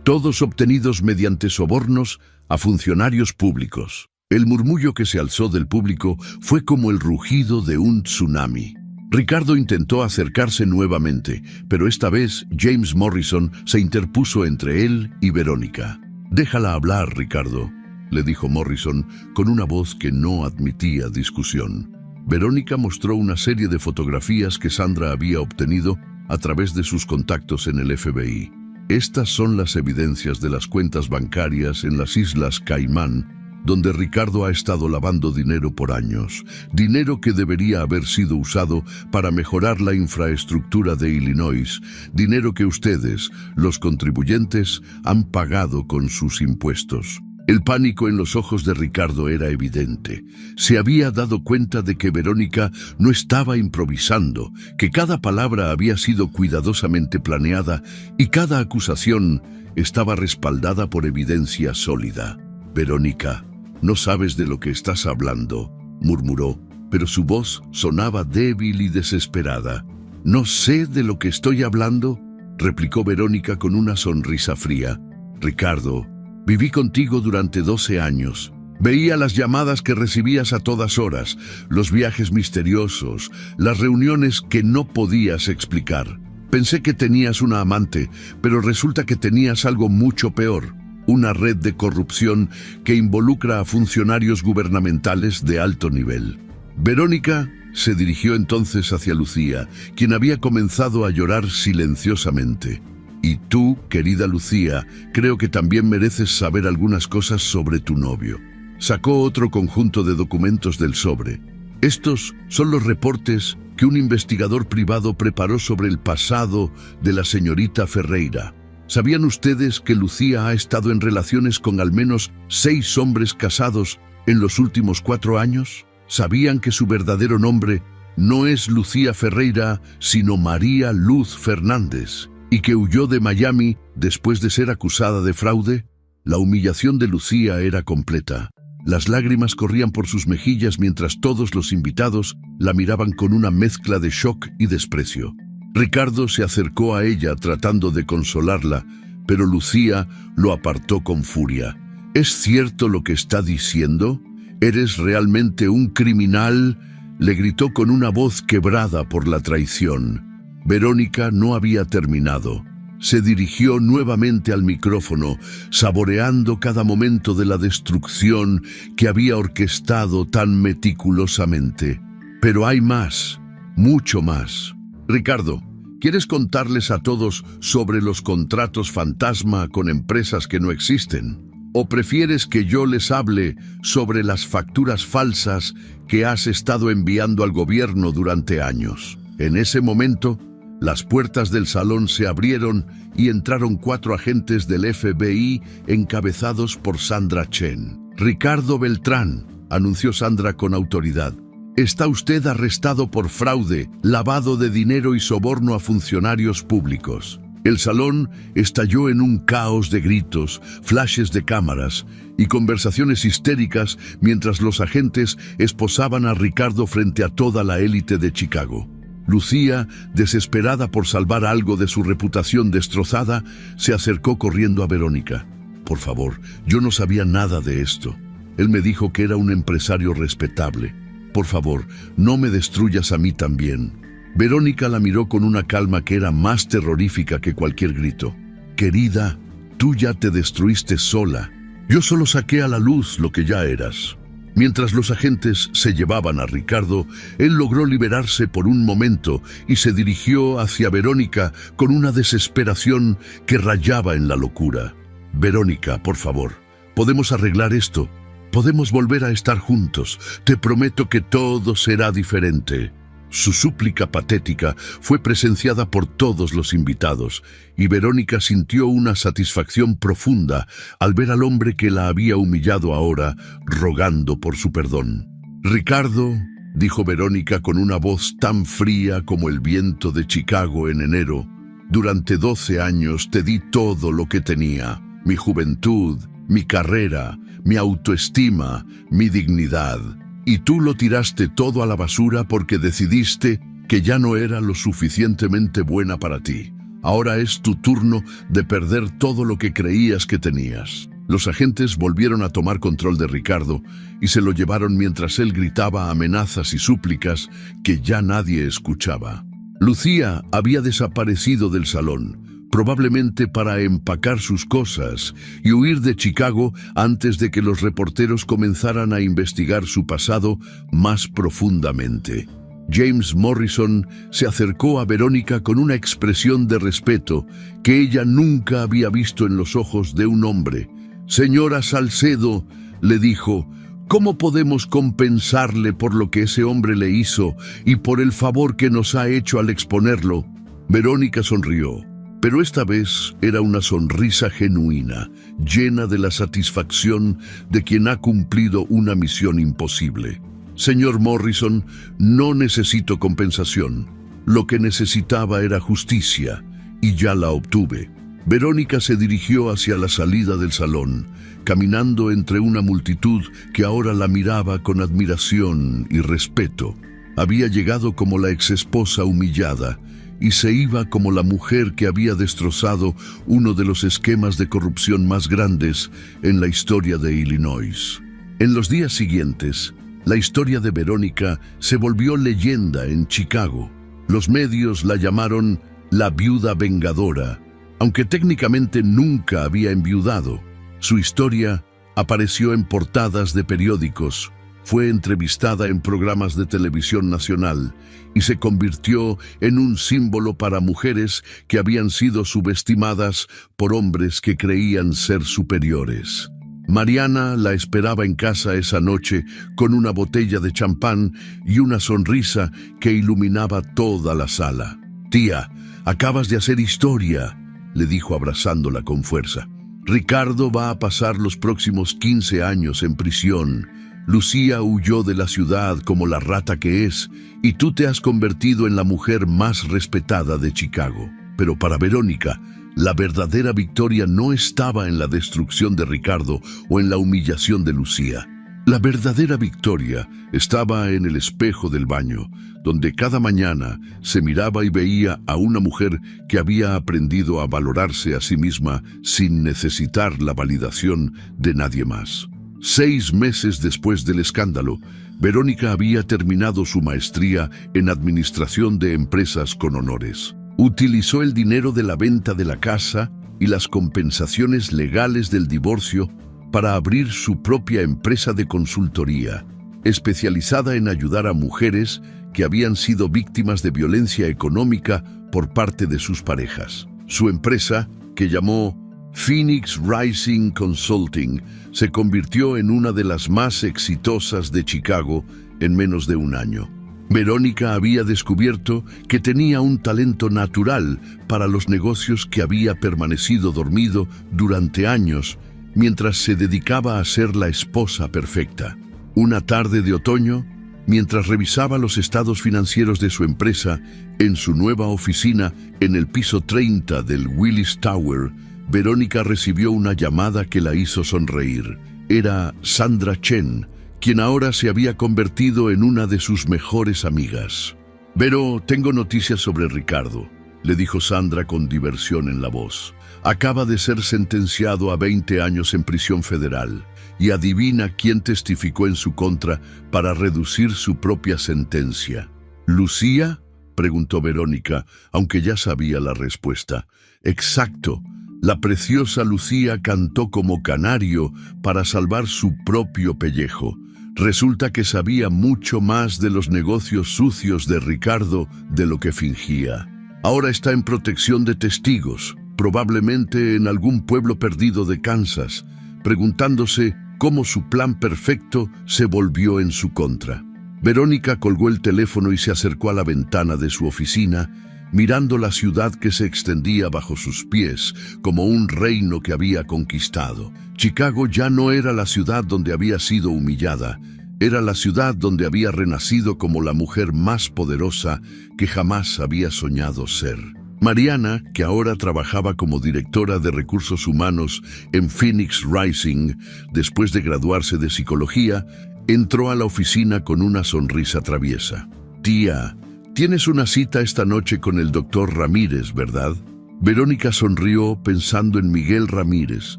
todos obtenidos mediante sobornos a funcionarios públicos. El murmullo que se alzó del público fue como el rugido de un tsunami. Ricardo intentó acercarse nuevamente, pero esta vez James Morrison se interpuso entre él y Verónica. «Déjala hablar, Ricardo», le dijo Morrison con una voz que no admitía discusión. Verónica mostró una serie de fotografías que Sandra había obtenido a través de sus contactos en el FBI. Estas son las evidencias de las cuentas bancarias en las Islas Caimán, donde Ricardo ha estado lavando dinero por años, dinero que debería haber sido usado para mejorar la infraestructura de Illinois, dinero que ustedes, los contribuyentes, han pagado con sus impuestos. El pánico en los ojos de Ricardo era evidente. Se había dado cuenta de que Verónica no estaba improvisando, que cada palabra había sido cuidadosamente planeada y cada acusación estaba respaldada por evidencia sólida. «Verónica, no sabes de lo que estás hablando», murmuró, pero su voz sonaba débil y desesperada. «¿No sé de lo que estoy hablando?», replicó Verónica con una sonrisa fría. «Ricardo, viví contigo durante 12 años. Veía las llamadas que recibías a todas horas, los viajes misteriosos, las reuniones que no podías explicar. Pensé que tenías una amante, pero resulta que tenías algo mucho peor. Una red de corrupción que involucra a funcionarios gubernamentales de alto nivel». Verónica se dirigió entonces hacia Lucía, quien había comenzado a llorar silenciosamente. «Y tú, querida Lucía, creo que también mereces saber algunas cosas sobre tu novio». Sacó otro conjunto de documentos del sobre. Estos son los reportes que un investigador privado preparó sobre el pasado de la señorita Ferreira. ¿Sabían ustedes que Lucía ha estado en relaciones con al menos 6 hombres casados en los últimos 4 años? ¿Sabían que su verdadero nombre no es Lucía Ferreira, sino María Luz Fernández, y que huyó de Miami después de ser acusada de fraude? La humillación de Lucía era completa. Las lágrimas corrían por sus mejillas mientras todos los invitados la miraban con una mezcla de shock y desprecio. Ricardo se acercó a ella tratando de consolarla, pero Lucía lo apartó con furia. «¿Es cierto lo que está diciendo? ¿Eres realmente un criminal?», le gritó con una voz quebrada por la traición. Verónica no había terminado. Se dirigió nuevamente al micrófono, saboreando cada momento de la destrucción que había orquestado tan meticulosamente. «Pero hay más, mucho más. Ricardo, ¿Quieres contarles a todos sobre los contratos fantasma con empresas que no existen? ¿O prefieres que yo les hable sobre las facturas falsas que has estado enviando al gobierno durante años? En ese momento, las puertas del salón se abrieron y entraron 4 agentes del FBI encabezados por Sandra Chen. «Ricardo Beltrán», anunció Sandra con autoridad, «está usted arrestado por fraude, lavado de dinero y soborno a funcionarios públicos». El salón estalló en un caos de gritos, flashes de cámaras y conversaciones histéricas mientras los agentes esposaban a Ricardo frente a toda la élite de Chicago. Lucía, desesperada por salvar algo de su reputación destrozada, se acercó corriendo a Verónica. «Por favor, yo no sabía nada de esto. Él me dijo que era un empresario respetable. Por favor, no me destruyas a mí también». Verónica la miró con una calma que era más terrorífica que cualquier grito. «Querida, tú ya te destruiste sola. Yo solo saqué a la luz lo que ya eras». Mientras los agentes se llevaban a Ricardo, él logró liberarse por un momento y se dirigió hacia Verónica con una desesperación que rayaba en la locura. «Verónica, por favor, podemos arreglar esto. Podemos volver a estar juntos. Te prometo que todo será diferente». Su súplica patética fue presenciada por todos los invitados, y Verónica sintió una satisfacción profunda al ver al hombre que la había humillado ahora, rogando por su perdón. «Ricardo», dijo Verónica con una voz tan fría como el viento de Chicago en enero, «durante 12 años te di todo lo que tenía, mi juventud, mi carrera, mi autoestima, mi dignidad. Y tú lo tiraste todo a la basura porque decidiste que ya no era lo suficientemente buena para ti. Ahora es tu turno de perder todo lo que creías que tenías». Los agentes volvieron a tomar control de Ricardo y se lo llevaron mientras él gritaba amenazas y súplicas que ya nadie escuchaba. Lucía había desaparecido del salón, probablemente para empacar sus cosas y huir de Chicago antes de que los reporteros comenzaran a investigar su pasado más profundamente. James Morrison se acercó a Verónica con una expresión de respeto que ella nunca había visto en los ojos de un hombre. «Señora Salcedo», le dijo, «¿cómo podemos compensarle por lo que ese hombre le hizo y por el favor que nos ha hecho al exponerlo?» Verónica sonrió. Pero esta vez era una sonrisa genuina, llena de la satisfacción de quien ha cumplido una misión imposible. «Señor Morrison, no necesito compensación. Lo que necesitaba era justicia, y ya la obtuve». Verónica se dirigió hacia la salida del salón, caminando entre una multitud que ahora la miraba con admiración y respeto. Había llegado como la exesposa humillada, y se iba como la mujer que había destrozado uno de los esquemas de corrupción más grandes en la historia de Illinois. En los días siguientes, la historia de Verónica se volvió leyenda en Chicago. Los medios la llamaron la viuda vengadora, aunque técnicamente nunca había enviudado. Su historia apareció en portadas de periódicos, fue entrevistada en programas de televisión nacional y se convirtió en un símbolo para mujeres que habían sido subestimadas por hombres que creían ser superiores. Mariana la esperaba en casa esa noche con una botella de champán y una sonrisa que iluminaba toda la sala. «Tía, acabas de hacer historia», le dijo abrazándola con fuerza. «Ricardo va a pasar los próximos 15 años en prisión. Lucía huyó de la ciudad como la rata que es, y tú te has convertido en la mujer más respetada de Chicago». Pero para Verónica, la verdadera victoria no estaba en la destrucción de Ricardo o en la humillación de Lucía. La verdadera victoria estaba en el espejo del baño, donde cada mañana se miraba y veía a una mujer que había aprendido a valorarse a sí misma sin necesitar la validación de nadie más. 6 meses después del escándalo, Verónica había terminado su maestría en administración de empresas con honores. Utilizó el dinero de la venta de la casa y las compensaciones legales del divorcio para abrir su propia empresa de consultoría, especializada en ayudar a mujeres que habían sido víctimas de violencia económica por parte de sus parejas. Su empresa, que llamó Phoenix Rising Consulting, se convirtió en una de las más exitosas de Chicago en menos de un año. Verónica había descubierto que tenía un talento natural para los negocios que había permanecido dormido durante años mientras se dedicaba a ser la esposa perfecta. Una tarde de otoño, mientras revisaba los estados financieros de su empresa en su nueva oficina en el piso 30 del Willis Tower, Verónica recibió una llamada que la hizo sonreír. Era Sandra Chen, quien ahora se había convertido en una de sus mejores amigas. «Vero, tengo noticias sobre Ricardo», le dijo Sandra con diversión en la voz. «Acaba de ser sentenciado a 20 años en prisión federal. Y adivina quién testificó en su contra para reducir su propia sentencia». «¿Lucía?», preguntó Verónica, aunque ya sabía la respuesta. «Exacto. La preciosa Lucía cantó como canario para salvar su propio pellejo. Resulta que sabía mucho más de los negocios sucios de Ricardo de lo que fingía. Ahora está en protección de testigos, probablemente en algún pueblo perdido de Kansas, preguntándose cómo su plan perfecto se volvió en su contra». Verónica colgó el teléfono y se acercó a la ventana de su oficina, mirando la ciudad que se extendía bajo sus pies como un reino que había conquistado. Chicago ya no era la ciudad donde había sido humillada, era la ciudad donde había renacido como la mujer más poderosa que jamás había soñado ser. Mariana, que ahora trabajaba como directora de recursos humanos en Phoenix Rising, después de graduarse de psicología, entró a la oficina con una sonrisa traviesa. «Tía, tienes una cita esta noche con el doctor Ramírez, ¿verdad?». Verónica sonrió pensando en Miguel Ramírez,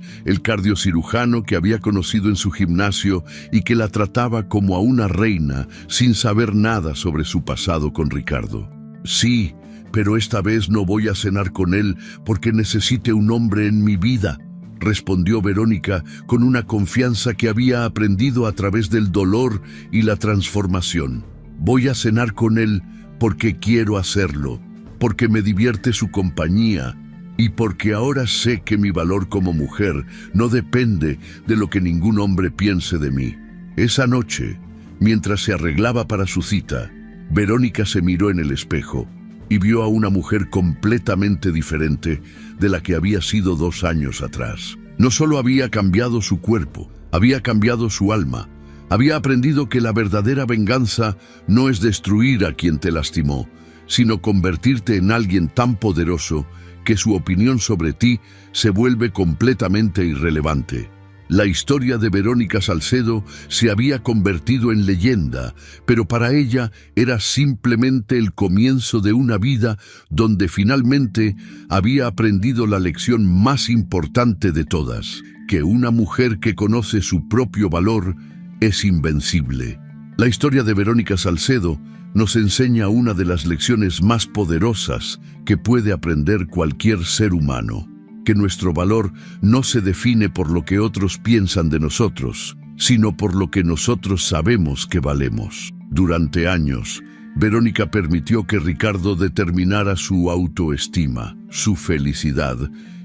el cardiocirujano que había conocido en su gimnasio y que la trataba como a una reina sin saber nada sobre su pasado con Ricardo. «Sí, pero esta vez no voy a cenar con él porque necesite un hombre en mi vida», respondió Verónica con una confianza que había aprendido a través del dolor y la transformación. «Voy a cenar con él porque quiero hacerlo, porque me divierte su compañía y porque ahora sé que mi valor como mujer no depende de lo que ningún hombre piense de mí». Esa noche, mientras se arreglaba para su cita, Verónica se miró en el espejo y vio a una mujer completamente diferente de la que había sido 2 años atrás. No solo había cambiado su cuerpo, había cambiado su alma. Había aprendido que la verdadera venganza no es destruir a quien te lastimó, sino convertirte en alguien tan poderoso que su opinión sobre ti se vuelve completamente irrelevante. La historia de Verónica Salcedo se había convertido en leyenda, pero para ella era simplemente el comienzo de una vida donde finalmente había aprendido la lección más importante de todas, que una mujer que conoce su propio valor es invencible. La historia de Verónica Salcedo nos enseña una de las lecciones más poderosas que puede aprender cualquier ser humano: que nuestro valor no se define por lo que otros piensan de nosotros, sino por lo que nosotros sabemos que valemos. Durante años, Verónica permitió que Ricardo determinara su autoestima, su felicidad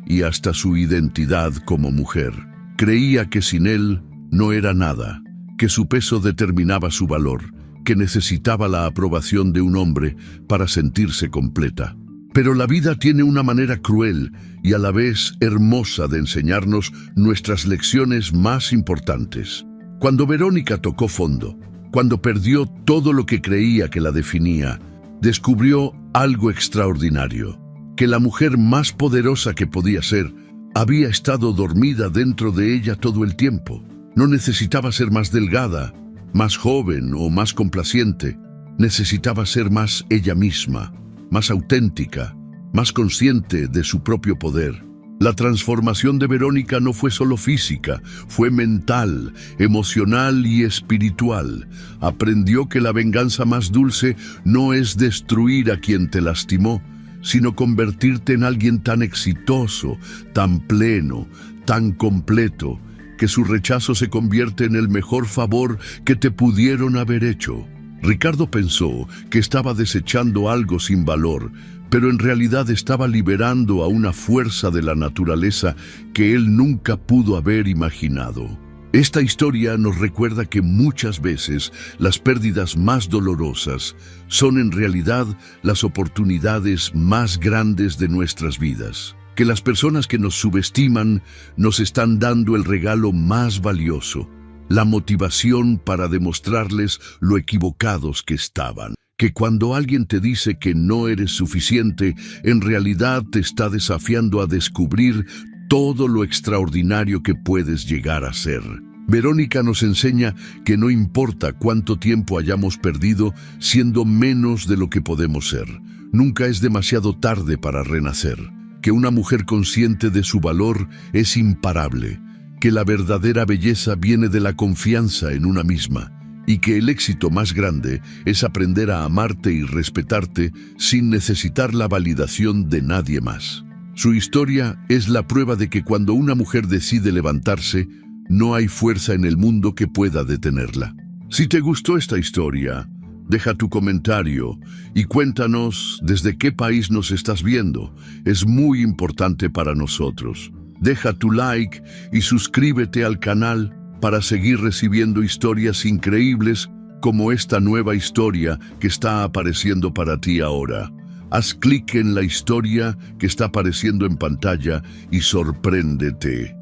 y hasta su identidad como mujer. Creía que sin él no era nada, que su peso determinaba su valor, que necesitaba la aprobación de un hombre para sentirse completa. Pero la vida tiene una manera cruel y a la vez hermosa de enseñarnos nuestras lecciones más importantes. Cuando Verónica tocó fondo, cuando perdió todo lo que creía que la definía, descubrió algo extraordinario: que la mujer más poderosa que podía ser había estado dormida dentro de ella todo el tiempo. No necesitaba ser más delgada, más joven o más complaciente. Necesitaba ser más ella misma, más auténtica, más consciente de su propio poder. La transformación de Verónica no fue solo física, fue mental, emocional y espiritual. Aprendió que la venganza más dulce no es destruir a quien te lastimó, sino convertirte en alguien tan exitoso, tan pleno, tan completo, que su rechazo se convierte en el mejor favor que te pudieron haber hecho. Ricardo pensó que estaba desechando algo sin valor, pero en realidad estaba liberando a una fuerza de la naturaleza que él nunca pudo haber imaginado. Esta historia nos recuerda que muchas veces las pérdidas más dolorosas son en realidad las oportunidades más grandes de nuestras vidas. Que las personas que nos subestiman nos están dando el regalo más valioso, la motivación para demostrarles lo equivocados que estaban. Que cuando alguien te dice que no eres suficiente, en realidad te está desafiando a descubrir todo lo extraordinario que puedes llegar a ser. Verónica nos enseña que no importa cuánto tiempo hayamos perdido siendo menos de lo que podemos ser, nunca es demasiado tarde para renacer. Que una mujer consciente de su valor es imparable, que la verdadera belleza viene de la confianza en una misma y que el éxito más grande es aprender a amarte y respetarte sin necesitar la validación de nadie más. Su historia es la prueba de que cuando una mujer decide levantarse, no hay fuerza en el mundo que pueda detenerla. Si te gustó esta historia, deja tu comentario y cuéntanos desde qué país nos estás viendo. Es muy importante para nosotros. Deja tu like y suscríbete al canal para seguir recibiendo historias increíbles como esta nueva historia que está apareciendo para ti ahora. Haz clic en la historia que está apareciendo en pantalla y sorpréndete.